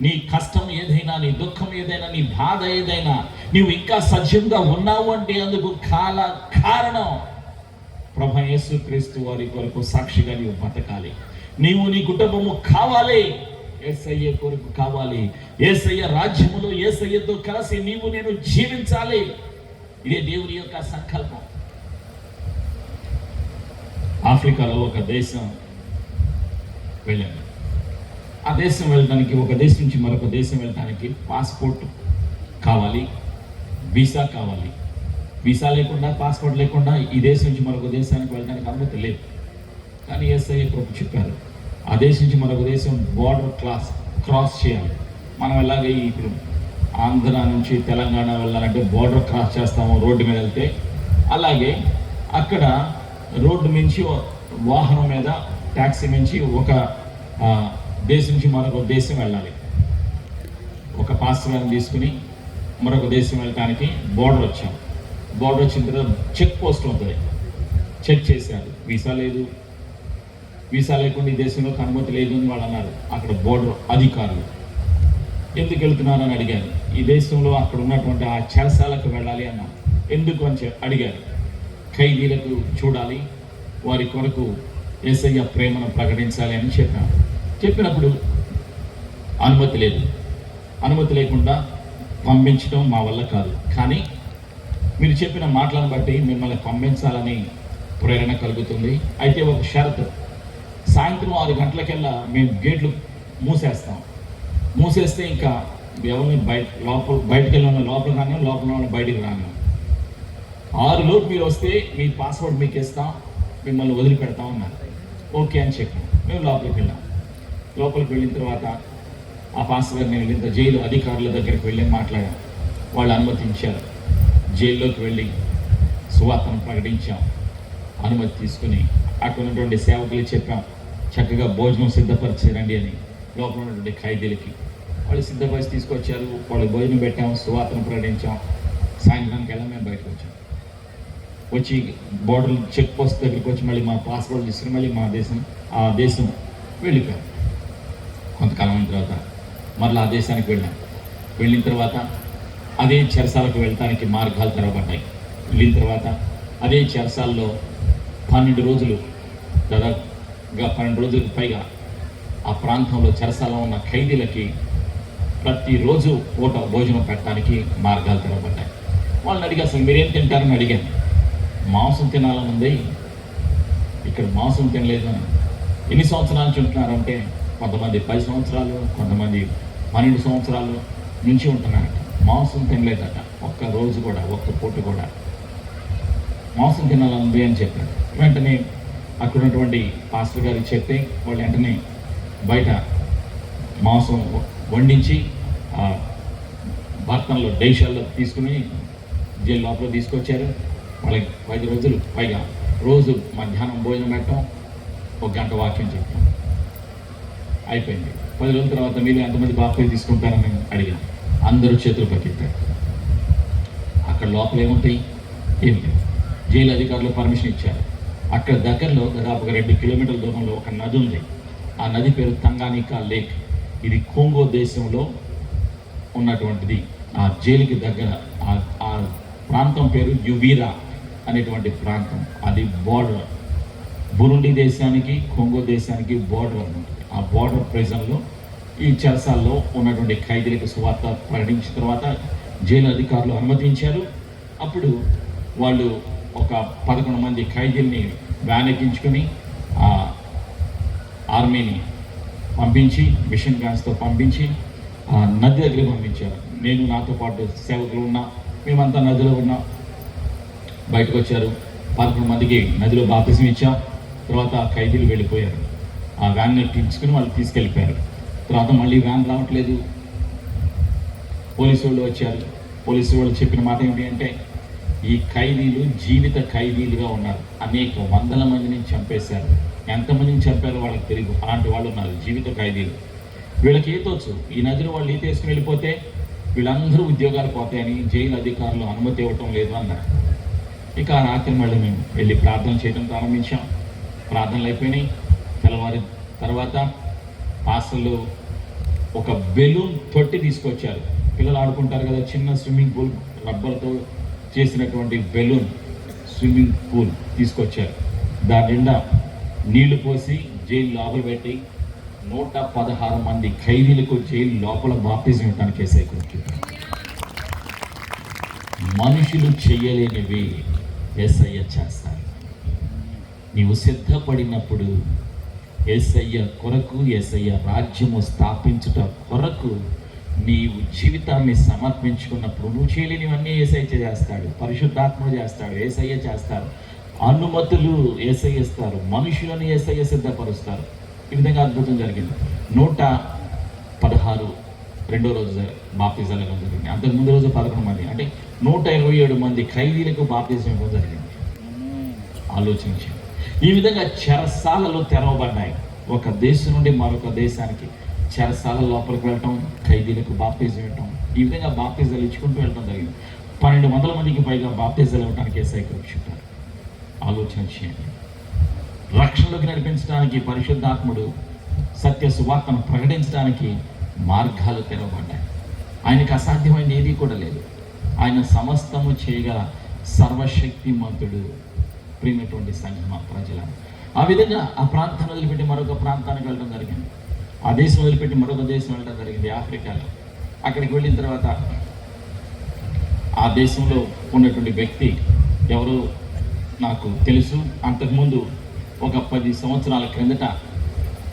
నీ కష్టం ఏదైనా, నీ దుఃఖం ఏదైనా, నీ బాధ ఏదైనా, నీవు ఇంకా సజీవంగా ఉన్నావు అంటే అందుకు కారణం ప్రభు యేసుక్రీస్తు వారి కొరకు సాక్షిగా నీవు బతకాలి. నీవు నీ కుటుంబము కావాలి, యేసయ్య కొరకు కావాలి. యేసయ్య రాజ్యములో యేసయ్యతో కలిసి నీవు నేను జీవించాలి. ఇదే దేవుని యొక్క సంకల్పం. ఆఫ్రికాలో ఒక దేశం వెళ్ళాను. ఆ దేశం వెళ్ళడానికి, ఒక దేశం నుంచి మరొక దేశం వెళ్ళడానికి పాస్పోర్ట్ కావాలి, వీసా కావాలి. వీసా లేకుండా, పాస్పోర్ట్ లేకుండా ఈ దేశం నుంచి మరొక దేశానికి వెళ్ళడానికి అనుమతి లేదు. కానీ యేసయ్య కృప చెప్పారు, ఆ దేశం నుంచి మరొక దేశం బోర్డర్ క్రాస్ చేయాలి. మనం ఎలాగే ఇప్పుడు ఆంధ్ర నుంచి తెలంగాణ వెళ్ళాలంటే బోర్డర్ క్రాస్ చేస్తాము రోడ్డు మీద వెళ్తే, అలాగే అక్కడ రోడ్డు నుంచి వాహనం మీద, ట్యాక్సీ నుంచి ఒక దేశం నుంచి మరొక దేశం వెళ్ళాలి. ఒక పాస్పోర్ట్ తీసుకుని మరొక దేశం వెళ్ళడానికి బోర్డర్ వచ్చాం. బోర్డర్ వచ్చిన తర్వాత చెక్ పోస్ట్ ఉంటుంది. చెక్ చేశారు, వీసా లేదు, వీసా లేకుండా ఈ దేశంలోకి అనుమతి లేదు అని వాళ్ళు అన్నారు. అక్కడ బోర్డర్ అధికారులు ఎందుకు వెళ్తున్నారని అడిగారు. ఈ దేశంలో అక్కడ ఉన్నటువంటి ఆ చెరసాలకు వెళ్ళాలి అన్నారు. ఎందుకు అని అడిగారు. ఖైదీలకు చూడాలి, వారి కొరకు యేసయ్య ప్రేమను ప్రకటించాలి అని చెప్పాను. చెప్పినప్పుడు అనుమతి లేదు. అనుమతి లేకుండా పంపించడం మా వల్ల కాదు, కానీ మీరు చెప్పిన మాటలను బట్టి మిమ్మల్ని పంపించాలని ప్రేరణ కలుగుతుంది. అయితే ఒక షరతు, సాయంత్రం 6 గంటలకెల్లా మేము గేట్లు మూసేస్తాం. మూసేస్తే ఇంకా ఎవరిని బయటకు వెళ్ళిన లోపల రాను, లోపల ఉన్న బయటికి రాను. 6 లోపు మీరు వస్తే మీ పాస్పోర్ట్ మీకు ఇస్తాం, మిమ్మల్ని వదిలిపెడతాం అన్నారు. ఓకే అని చెప్పాం. మేము లోపలికి వెళ్ళాం. లోపలికి వెళ్ళిన తర్వాత ఆ పాస్పోర్ట్ నేను వెళ్ళిన జైలు అధికారుల దగ్గరికి వెళ్ళి మాట్లాడాం. వాళ్ళు అనుమతించారు. జైల్లోకి వెళ్ళి సువార్తను ప్రకటించాం. అనుమతి తీసుకుని అక్కడ ఉన్నటువంటి సేవకులు చెప్పాం, చక్కగా భోజనం సిద్ధపరిచారండి అని. లోపల ఉన్నటువంటి ఖైదీలకి వాళ్ళు సిద్ధపరిచి తీసుకొచ్చారు. వాళ్ళు భోజనం పెట్టాం, సువార్తను ప్రకటించాం. సాయంత్రానికి వెళ్ళాం. మేము బయటకు వచ్చాం. వచ్చి బోర్డర్ చెక్ పోస్ట్ దగ్గరికి వచ్చి మళ్ళీ మా పాస్పోర్ట్ తీసుకుని మళ్ళీ ఆ దేశం వెళ్ళిపోయాం. కొంతకాలం అయిన తర్వాత మళ్ళీ ఆ దేశానికి వెళ్ళాం. వెళ్ళిన తర్వాత అదే చెరసాలకు వెళ్ళటానికి మార్గాలు తెరవబడ్డాయి. వెళ్ళిన తర్వాత అదే చెరసాల్లో 12 రోజులు, దాదాపుగా 12 రోజులకు పైగా ఆ ప్రాంతంలో చెరసాలలో ఉన్న ఖైదీలకి ప్రతిరోజు పూట భోజనం పెట్టడానికి మార్గాలు తెరవబడ్డాయి. వాళ్ళని అడిగి అసలు మీరేం తింటారని అడిగాను. మాంసం తినాలని ఉంది, ఇక్కడ మాంసం తినలేదు అని. ఎన్ని సంవత్సరాల నుంచి ఉంటున్నారంటే కొంతమంది 10 సంవత్సరాలు, కొంతమంది 12 సంవత్సరాలు నుంచి ఉంటున్నారట. మాంసం తినలేదట ఒక్క రోజు కూడా, ఒక్క పూట కూడా. మాంసం తినాలని ఉంది అని చెప్పారు. వెంటనే అక్కడ ఉన్నటువంటి పాస్టర్ గారికి చెప్తే వాళ్ళు వెంటనే బయట మాంసం వండించి బర్తన్లో డేషాల్లో తీసుకుని జైలు లోపల తీసుకొచ్చారు. వాళ్ళకి 10 రోజులు పైగా రోజు మధ్యాహ్నం భోజనం పెట్టడం, 1 గంట వాక్యం చెప్పాం. అయిపోయింది. 10 రోజుల తర్వాత మీరు ఎంతమంది బాప్తిజం తీసుకుంటారని అడిగాను. అందరూ చేతులు పట్టింటారు. అక్కడ లోపల ఏముంటాయి? ఏమి లేదు. జైలు అధికారులు పర్మిషన్ ఇచ్చారు. అక్కడ దగ్గరలో దాదాపుగా 2 కిలోమీటర్ల దూరంలో ఒక నది ఉంది. ఆ నది పేరు తంగానికా లేక్. ఇది కొంగో దేశంలో ఉన్నటువంటిది. ఆ జైలుకి దగ్గర ఆ ప్రాంతం పేరు యువీరా అనేటువంటి ప్రాంతం. అది బోర్డర్, బురుండి దేశానికి కొంగో దేశానికి బోర్డర్ అన్నమాట. ఆ బోర్డర్ ప్రెజన్లో ఈ చెరసాల్లో ఉన్నటువంటి ఖైదీలకు సువార్త ప్రకటించిన తర్వాత జైలు అధికారులు అనుమతించారు. అప్పుడు వాళ్ళు ఒక 11 మంది ఖైదీల్ని వ్యాన్ ఎక్కించుకొని ఆర్మీని పంపించి, మిషన్ గన్స్తో పంపించి నది దగ్గరికి పంపించారు. నేను నాతో పాటు సేవకులు ఉన్నా, మేమంతా నదిలో ఉన్నాం. బయటకు వచ్చారు. 11 మందికి నదిలో బాప్తిజం ఇచ్చాం. తర్వాత ఖైదీలు వెళ్ళిపోయారు. ఆ వ్యాన్ ఎక్కించుకుని వాళ్ళు తీసుకెళ్ళిపోయారు. తర్వాత మళ్ళీ వ్యాన్ రావట్లేదు. పోలీసు వాళ్ళు వచ్చారు. పోలీసు వాళ్ళు చెప్పిన మాట ఏంటి అంటే, ఈ ఖైదీలు జీవిత ఖైదీలుగా ఉన్నారు, అనేక వందల మందిని చంపేశారు, ఎంతమందిని చంపారో వాళ్ళకి తెలియదు, అలాంటి వాళ్ళు ఉన్నారు జీవిత ఖైదీలు. వీళ్ళకి ఈతొచ్చు, ఈ నదిలో వాళ్ళు ఈత వేసుకుని వెళ్ళిపోతే వీళ్ళందరూ ఉద్యోగాలు పోతాయని జైలు అధికారులు అనుమతి ఇవ్వటం లేదు అన్నారు. ఇక ఆ రాత్రి మళ్ళీ మేము వెళ్ళి ప్రార్థన చేయడం ప్రారంభించాం. ప్రార్థనలు అయిపోయినాయి. తెల్లవారి తర్వాత పాస్టర్లు ఒక బెలూన్ తొట్టి తీసుకొచ్చారు. పిల్లలు ఆడుకుంటారు కదా, చిన్న స్విమ్మింగ్ పూల్, రబ్బర్తో చేసినటువంటి బెలూన్ స్విమ్మింగ్ పూల్ తీసుకొచ్చారు. దాని నిండా నీళ్లు పోసి జైలు లోపల పెట్టి 116 మంది ఖైదీలకు జైలు లోపల బాప్టిజం ఇవ్వడానికి యేసయ్య. మనుషులు చేయలేనివి యేసయ్య చేస్తారు. నీవు సిద్ధపడినప్పుడు యేసయ్య కొరకు, యేసయ్య రాజ్యము స్థాపించుట కొరకు నీవు జీవితాన్ని సమర్పించుకున్నప్పుడు నువ్వు చేయలేనివన్నీ యేసయ్య చేస్తాడు. పరిశుద్ధాత్మ చేస్తాడు, యేసయ్య చేస్తారు. అనుమతులు యేసయ్య ఇస్తారు, మనుషులను యేసయ్య సిద్ధపరుస్తారు. ఈ విధంగా అద్భుతం జరిగింది. 116 రెండో రోజు బాప్తిజాలు ఇవ్వడం జరిగింది. అంతకు ముందు రోజు 11 మంది, అంటే 127 మంది ఖైదీలకు బాప్తిజం ఇవ్వడం జరిగింది. ఆలోచించి ఈ విధంగా చెరసాలలు తెరవబడ్డాయి. ఒక దేశం నుండి మరొక దేశానికి చెరసాల లోపలికి వెళ్ళటం, ఖైదీలకు బాప్తిజం ఇవ్వటం, ఈ విధంగా బాప్తిజాలు ఇచ్చుకుంటూ వెళ్ళడం జరిగింది. 1200 మందికి పైగా బాప్తిజాలు ఇవ్వడానికి యేసయ్య కృప. ఆలోచన చేయండి. రక్షణలోకి నడిపించడానికి పరిశుద్ధాత్ముడు సత్య సువార్తను ప్రకటించడానికి మార్గాలు తెరవబడ్డాయి. ఆయనకు అసాధ్యమైన ఏది కూడా లేదు. ఆయన సమస్తము చేయగల సర్వశక్తిమంతుడు. ప్రియమైనటువంటి సంఘం ప్రజల, ఆ విధంగా ఆ ప్రాంతాన్ని వదిలిపెట్టి మరొక ప్రాంతానికి వెళ్ళడం జరిగింది. ఆ దేశం వదిలిపెట్టి మరొక దేశం వెళ్ళడం జరిగింది, ఆఫ్రికాలో. అక్కడికి వెళ్ళిన తర్వాత ఆ దేశంలో ఉన్నటువంటి వ్యక్తి ఎవరు నాకు తెలుసు. అంతకుముందు ఒక 10 సంవత్సరాల క్రిందట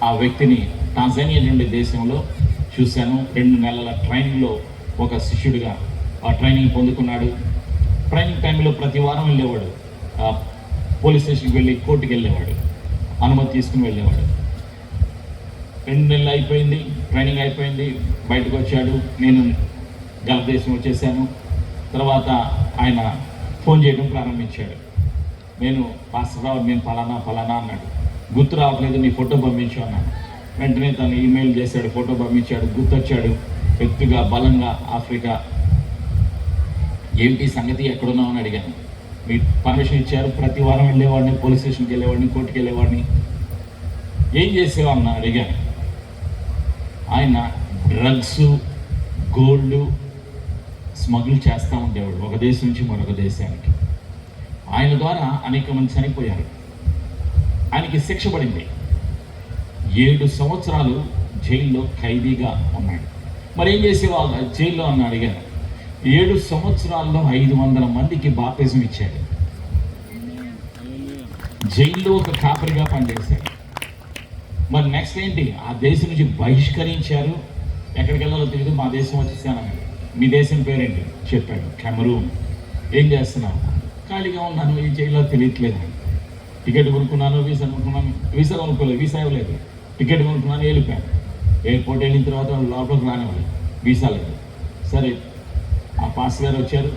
ఆ వ్యక్తిని టాంజానియా నుండి దేశంలో చూశాను. 2 నెలల ట్రైనింగ్లో ఒక శిష్యుడిగా ఆ ట్రైనింగ్ పొందుకున్నాడు. ట్రైనింగ్ టైంలో ప్రతి వారం వెళ్ళేవాడు, పోలీస్ స్టేషన్కి వెళ్ళి కోర్టుకి వెళ్ళేవాడు, అనుమతి తీసుకుని వెళ్ళేవాడు. 2 నెలలు అయిపోయింది, ట్రైనింగ్ అయిపోయింది, బయటకు వచ్చాడు. నేను గల్ఫ్ దేశం వచ్చేసాను. తర్వాత ఆయన ఫోన్ చేయడం ప్రారంభించాడు. నేను పాస్టర్ రావు, నేను ఫలానా అన్నాడు. గుర్తు రావట్లేదు, నీ ఫోటో పంపించు అన్నాను. వెంటనే తను ఈమెయిల్ చేశాడు, ఫోటో పంపించాడు. గుర్తొచ్చాడు, ఎత్తుగా బలంగా ఆఫ్రికా. ఏంటి సంగతి, ఎక్కడున్నావు అని అడిగాను. మీ పర్మిషన్ ఇచ్చారు, ప్రతి వారం వెళ్ళేవాడిని, పోలీస్ స్టేషన్కి వెళ్ళేవాడిని, కోర్టుకి వెళ్ళేవాడిని. ఏం చేసేవాడిని అడిగాను. ఆయన డ్రగ్స్, గోల్డ్ స్మగుల్ చేస్తూ ఉండేవాడు ఒక దేశం నుంచి మరొక దేశానికి. ఆయన ద్వారా అనేక మంది చనిపోయారు. ఆయనకి శిక్ష పడింది. 7 సంవత్సరాలు జైల్లో ఖైదీగా ఉన్నాడు. మరి ఏం చేసేవాళ్ళు జైల్లో అని అడిగాను. 7 సంవత్సరాల్లో 500 మందికి బాప్తిజం ఇచ్చాడు. జైల్లో ఒక కాపరిగా పనిచేశాడు. మరి నెక్స్ట్ ఏంటి, ఆ దేశం నుంచి బహిష్కరించారు. ఎక్కడికి వెళ్ళాలో తెలియదు, మా దేశం వచ్చేసానన్నాడు. మీ దేశం పేరేంటి చెప్పాడు, కెమరూన్. ఏం చేస్తున్నావు? ఖాళీగా ఉన్నాను, ఈ జైల్లో తెలియట్లేదు. టికెట్ కొనుక్కున్నాను, వీసా కొనుక్కున్నాను, వీసా కొనుక్కోలేదు, వీసా ఇవ్వలేదు. టికెట్ కొనుక్కున్నాను, వెళ్ళిపోయాను. ఎయిర్పోర్ట్ వెళ్ళిన తర్వాత లోపలికి రానివ్వాలి, వీసా లేదు. సరే, ఆ పాస్ గారు వచ్చారు,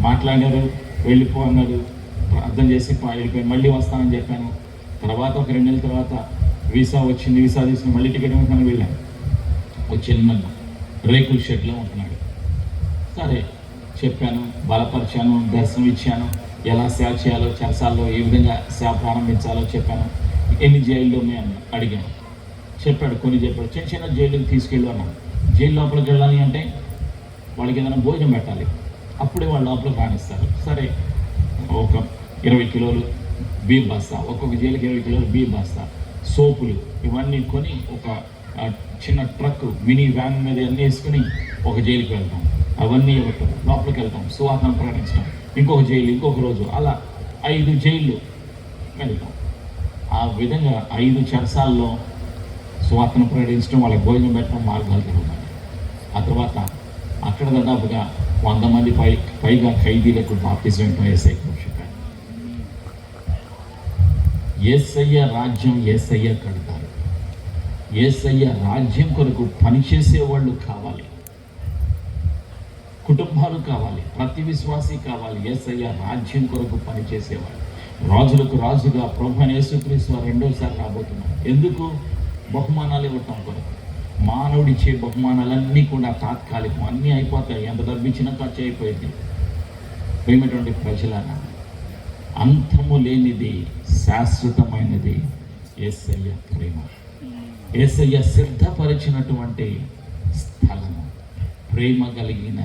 మాట్లాడారు, వెళ్ళిపో అన్నారు. అర్థం చేసి వెళ్ళిపోయాను. మళ్ళీ వస్తానని చెప్పాను. తర్వాత ఒక 2 నెలల తర్వాత వీసా వచ్చింది. వీసా తీసుకుని మళ్ళీ టికెట్ కొనుక్కుని వెళ్ళాను. ఒక చిన్న రేకుల షెడ్లో ఉంటున్నాడు. సరే చెప్పాను, బలపరిచాను, దర్శనం ఇచ్చాను, ఎలా సేవ చేయాలో, చెరసాల్లో ఏ విధంగా సేవ ప్రారంభించాలో చెప్పాను. ఎన్ని జైల్లో ఉన్నాయని అడిగాను. చెప్పాడు, కొన్ని చెప్పాడు. చిన్న చిన్న జైలుకి తీసుకెళ్ళు అన్నాను. జైలు లోపలికి వెళ్ళాలి అంటే వాళ్ళకి ఏదైనా భోజనం పెట్టాలి, అప్పుడే వాళ్ళు లోపలికి రాణిస్తారు. సరే, ఒక 20 కిలోలు బియ్యం బస్తా, ఒక్కొక్క జైలుకి 20 కిలోలు బియ్యం బస్తా, సోపులు, ఇవన్నీ కొని ఒక చిన్న ట్రక్, మినీ వ్యాన్ మీద అన్నీ వేసుకుని ఒక జైలుకి వెళ్తాం. అవన్నీ లోపలికి వెళ్తాం, సువార్తను ప్రకటించడం. ఇంకొక జైలు, ఇంకొక రోజు, అలా 5 జైళ్ళు వెళ్తాం. ఆ విధంగా 5 చెరసాల్లో సువార్తను ప్రకటించడం, వాళ్ళకి భోజనం పెట్టడం, మార్గాలు జరుగుతాయి. ఆ తర్వాత అక్కడ దాదాపుగా 100 మంది పైగా ఖైదీలకు బాప్తిజం ఇవ్వడం యేసయ్య చెప్పాడు. యేసయ్య రాజ్యం యేసయ్య కడతారు. యేసయ్య రాజ్యం కొరకు పనిచేసే వాళ్ళు కావాలి, కుటుంబాలు కావాలి, ప్రతి విశ్వాసి కావాలి. యేసయ్య రాజ్యం కొరకు పనిచేసేవాళ్ళు, రాజులకు రాజుగా ప్రభువైన యేసుక్రీస్తు వారు రెండోసారి రాబోతున్నారు. ఎందుకు? బహుమానాలు ఇవ్వటం కొరకు. మానవుడిచ్చే బహుమానాలన్నీ కూడా తాత్కాలికం, అన్నీ అయిపోతాయి. ఎంత డబ్బిచ్చినా ఖర్చు అయిపోయింది. ప్రేమటువంటి ప్రజలారా, అంతము లేనిది శాశ్వతమైనది యేసయ్య ప్రేమ. యేసయ్య సిద్ధపరిచినటువంటి స్థలము, ప్రేమ కలిగిన,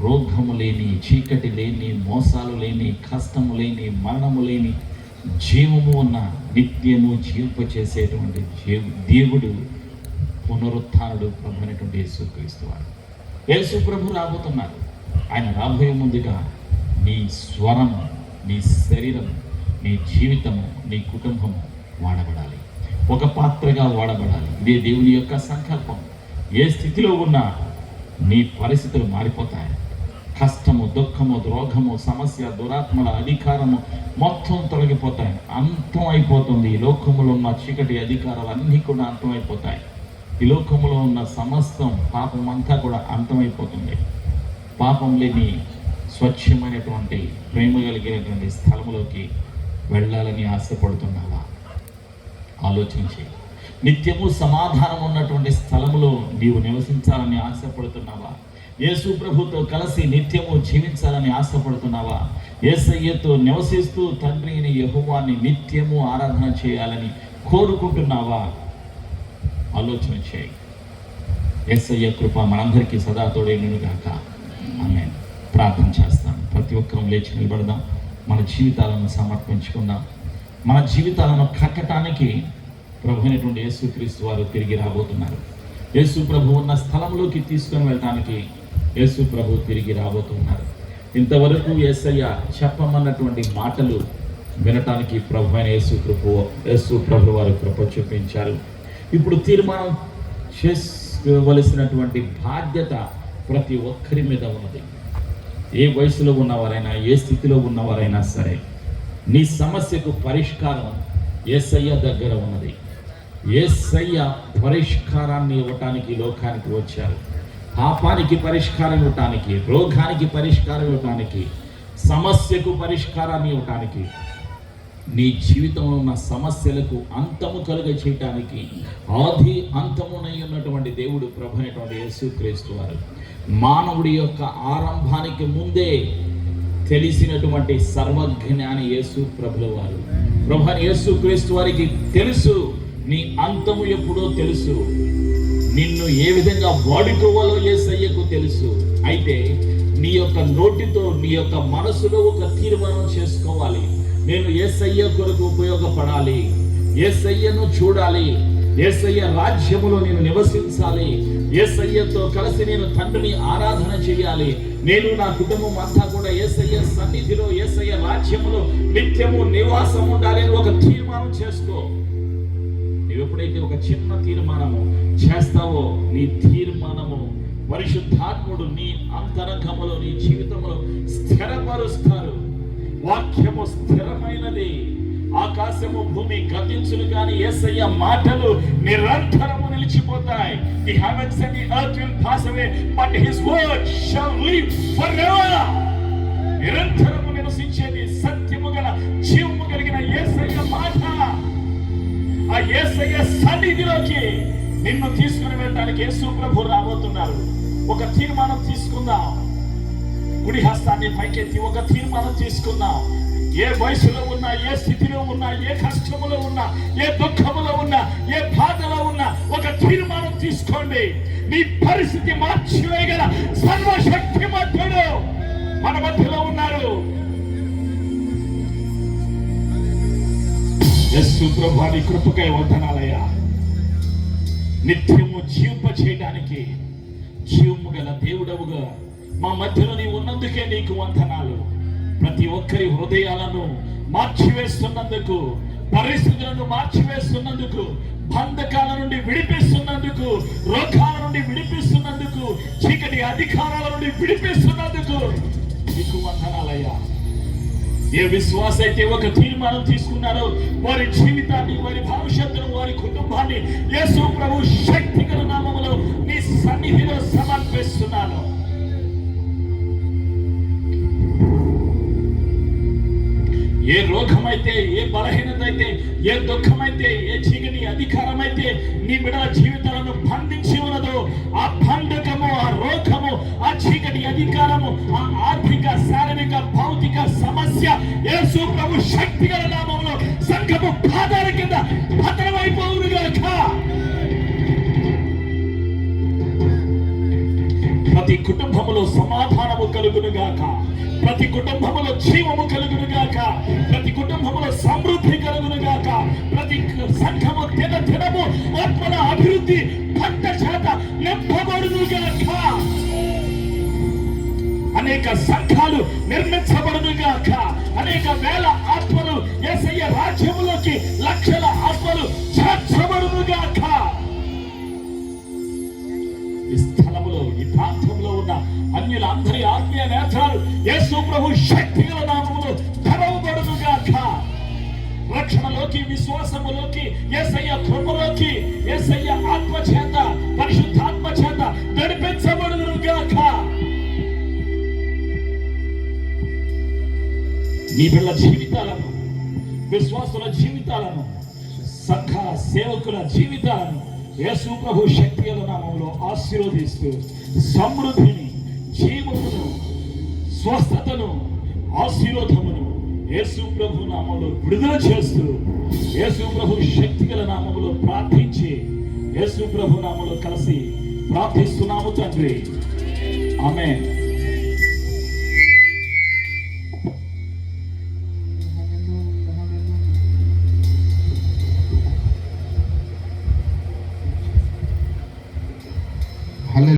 రోగము లేని, చీకటి లేని, మోసాలు లేని, కష్టము లేని, మరణము లేని, జీవము ఉన్న, నిత్యము జీవింపచేసేటువంటి దేవుడు, పునరుత్థానుడు ప్రభు అయినటువంటి యేసుక్రీస్తు వారు. యేసు ప్రభు రాబోతున్నారు. ఆయన రాబోయే ముందుగా నీ స్వరము, నీ శరీరము, నీ జీవితము, నీ కుటుంబము వాడబడాలి, ఒక పాత్రగా వాడబడాలి. ఇదే దేవుని యొక్క సంకల్పం. ఏ స్థితిలో ఉన్నా నీ పరిస్థితులు మారిపోతాయి. కష్టము, దుఃఖము, ద్రోహము, సమస్య, దురాత్మల అధికారము మొత్తం తొలగిపోతాయి. అంతం అయిపోతుంది. ఈ లోకములో ఉన్న చీకటి అధికారాలన్నీ కూడా అంతమైపోతాయి. ఈ లోకములో ఉన్న సమస్తం పాపం అంతా కూడా అంతమైపోతుంది. పాపం లేని స్వచ్ఛమైనటువంటి ప్రేమ కలిగినటువంటి స్థలములోకి వెళ్ళాలని ఆశపడుతున్నావా? ఆలోచించి. నిత్యము సమాధానం ఉన్నటువంటి స్థలములో నీవు నివసించాలని ఆశపడుతున్నావా? యేసు ప్రభుతో కలిసి నిత్యము జీవించాలని ఆశపడుతున్నావా? యేసయ్యతో నివసిస్తూ తండ్రి అయిన యెహోవాని నిత్యము ఆరాధన చేయాలని కోరుకుంటున్నావా? ఆలోచన చేయి. యేసయ్య కృప మనందరికీ సదా తోడేనును గాక. ఆమేన్. ప్రార్థన చేస్తాం. ప్రతి ఒక్కరూ లేచి నిలబడదాం. మన జీవితాలను సమర్పించుకుందాం. మన జీవితాలను కట్టడానికి ప్రభు అయినటువంటి యేసుక్రీస్తు వారు తిరిగి రాబోతున్నారు. యేసు ప్రభు ఉన్న స్థలంలోకి తీసుకొని వెళ్ళడానికి యేసు ప్రభు తిరిగి రాబోతున్నారు. ఇంతవరకు యేసయ్య చెప్పమన్నటువంటి మాటలు వినటానికి ప్రభు అయిన యేసు ప్రభు వారు కృప చూపించారు. ఇప్పుడు తీర్మానం చేసుకోవలసినటువంటి బాధ్యత ప్రతి ఒక్కరి మీద ఉన్నది. ఏ వయసులో ఉన్నవారైనా, ఏ స్థితిలో ఉన్నవారైనా సరే, నీ సమస్యకు పరిష్కారం యేసయ్య దగ్గర ఉన్నది. యేసయ్య పరిష్కారాన్ని ఇవ్వటానికి లోకానికి వచ్చారు. పాపానికి పరిష్కారం ఇవ్వటానికి, రోగానికి పరిష్కారం ఇవ్వటానికి, సమస్యకు పరిష్కారాన్ని ఇవ్వటానికి, నీ జీవితంలో ఉన్న సమస్యలకు అంతము కలుగ చేయటానికి ఆది అంతమునై ఉన్నటువంటి దేవుడు ప్రభు అయినటువంటి యేసుక్రీస్తు వారు మానవుడి యొక్క ఆరంభానికి ముందే తెలిసినటువంటి సర్వజ్ఞాని యేసు ప్రభుల వారు. ప్రభు అయిన యేసుక్రీస్తు వారికి తెలుసు నీ అంతము ఎప్పుడో తెలుసు, నిన్ను ఏ విధంగా వాడుకోవాలో యేసయ్యకు తెలుసు. అయితే నీ యొక్క నోటితో, నీ యొక్క మనసులో ఒక తీర్మానం చేసుకోవాలి. నేను యేసయ్య కొరకు ఉపయోగపడాలి, యేసయ్యను చూడాలి, యేసయ్య రాజ్యములో నేను నివసించాలి, యేసయ్యతో కలిసి నేను తండ్రిని ఆరాధన చేయాలి, నేను నా కుటుంబం అంతా కూడా యేసయ్య సన్నిధిలో, యేసయ్య రాజ్యములో నిత్యము నివాసం ఉండాలి అని ఒక తీర్మానం చేసుకో. నువ్వు ఎప్పుడైతే ఒక చిన్న తీర్మానము చేస్తావో, నీ తీర్మానము పరిశుద్ధాత్ముడు నీ అంతరంగములో, నీ జీవితంలో స్థిరపరుస్తారు. వాక్యము స్థిరమైనది. ఆకాశము భూమి గతించును కానీ యేసయ్య మాటలు నిరంతరము నిలిచిపోతాయి. The heavens and the earth will pass away, but his word shall live forever. నిరంతరము నివసించేది సత్యము గల జీవము కలిగిన యేసయ్య మాట. ఆ యేసయ్య సన్నిధిలోకి నిన్ను తీసుకుని వెళ్ళడానికి యేసు ప్రభు రాబోతున్నారు. ఒక తీర్మానం తీసుకుందాం. కుడి హస్తాన్ని పైకెత్తి ఒక తీర్మానం తీసుకుందాం. ఏ వయసులో ఉన్నా, ఏ స్థితిలో ఉన్నా, ఏ కష్టములో ఉన్నా, ఏ దుఃఖములో ఉన్నా, ఏ బాధలో ఉన్నా ఒక తీర్మానం తీసుకోండి. నీ పరిస్థితి మార్చివేయగల సర్వశక్తిమంతుడు మన మధ్యలో ఉన్నారు. యేసు ప్రభు నీ కృపకై వందనాలయ్యా. నిత్యము జీవింప చేయడానికి జీవము గల దేవుడవుగా మా మధ్యలో నీవు ఉన్నందుకే నీకు వందనాలు. ప్రతి ఒక్కరి హృదయాలను మార్చివేస్తున్నందుకు, పరిస్థితులను మార్చివేస్తున్నందుకు, బంధకాల నుండి విడిపిస్తున్నందుకు, రోగాల నుండి విడిపిస్తున్నందుకు, చీకటి అధికారాల నుండి విడిపిస్తున్నందుకు నీకు వందనాలయ్యా. ఏ విశ్వాస అయితే ఒక తీర్మానం తీసుకున్నారో వారి జీవితాన్ని, వారి భవిష్యత్తును, వారి కుటుంబాన్ని యేసు ప్రభు శక్తిగల నామములో నీ సన్నిధిలో సమర్పిస్తున్నాను. ఏ రోగమైతే, ఏ బలహీనత అయితే, ఏ దుఃఖమైతే, ఏ చీకటి అధికారమైతే నీ బిడ్డల జీవితాలను బంధించి ఉన్నదో ఆ బంధకము, ఆ రోగము, ఆ చీకటి అధికారము, ఆ ఆర్థిక, శారీరక, భౌతిక సమస్య యేసు ప్రభు శక్తిగల నామములో సంఘము పాదాల కింద భద్రమైపోవునుగాక. ప్రతి కుటుంబములో సమాధానము కలుగునుగాక, ప్రతి కుటుంబములో జీవము కలుగునుగాక, ప్రతి కుటుంబములో సమృద్ధి కలుగునుగాక, ప్రతి సంఘము దినము ఆత్మల అభివృద్ధి పంట చేత నింపబడునుగాక. అనేక సంఘాలు నిర్మించబడునుగాక, అనేక వేల ఆత్మలు యేసయ్య రాజ్యములోకి, లక్షల ఆత్మలు చేర్చబడునుగాక. ఈ స్థలములో, ఈ ప్రాంతంలో ఉన్న అన్యుల అందరి ఆత్మీయ నేత్రాలు యేసు ప్రభు శక్తిగల నామములో తెరవబడునుగాక. రక్షణలోకి, విశ్వాసములోకి, యేసయ్య కృపలోకి, యేసయ్య ఆత్మ చేత, పరిశుద్ధాత్మ చేత నడిపించబడునుగాక. నీ బిడ్డల జీవితాలను, విశ్వాసుల జీవితాలను, సంఘ సేవకుల జీవితాలను యేసు ప్రభు శక్తిగల నామములో ఆశీర్వదిస్తూ సమృద్ధిని, జీవమును, స్వస్థతను, ఆశీర్వాదమును యేసు ప్రభు నామములో విడుదల చేస్తూ యేసు ప్రభు శక్తిగల నామములో ప్రార్థించి యేసు ప్రభు నామములో కలిసి ప్రార్థిస్తున్నాము తండ్రి. ఆమేన్.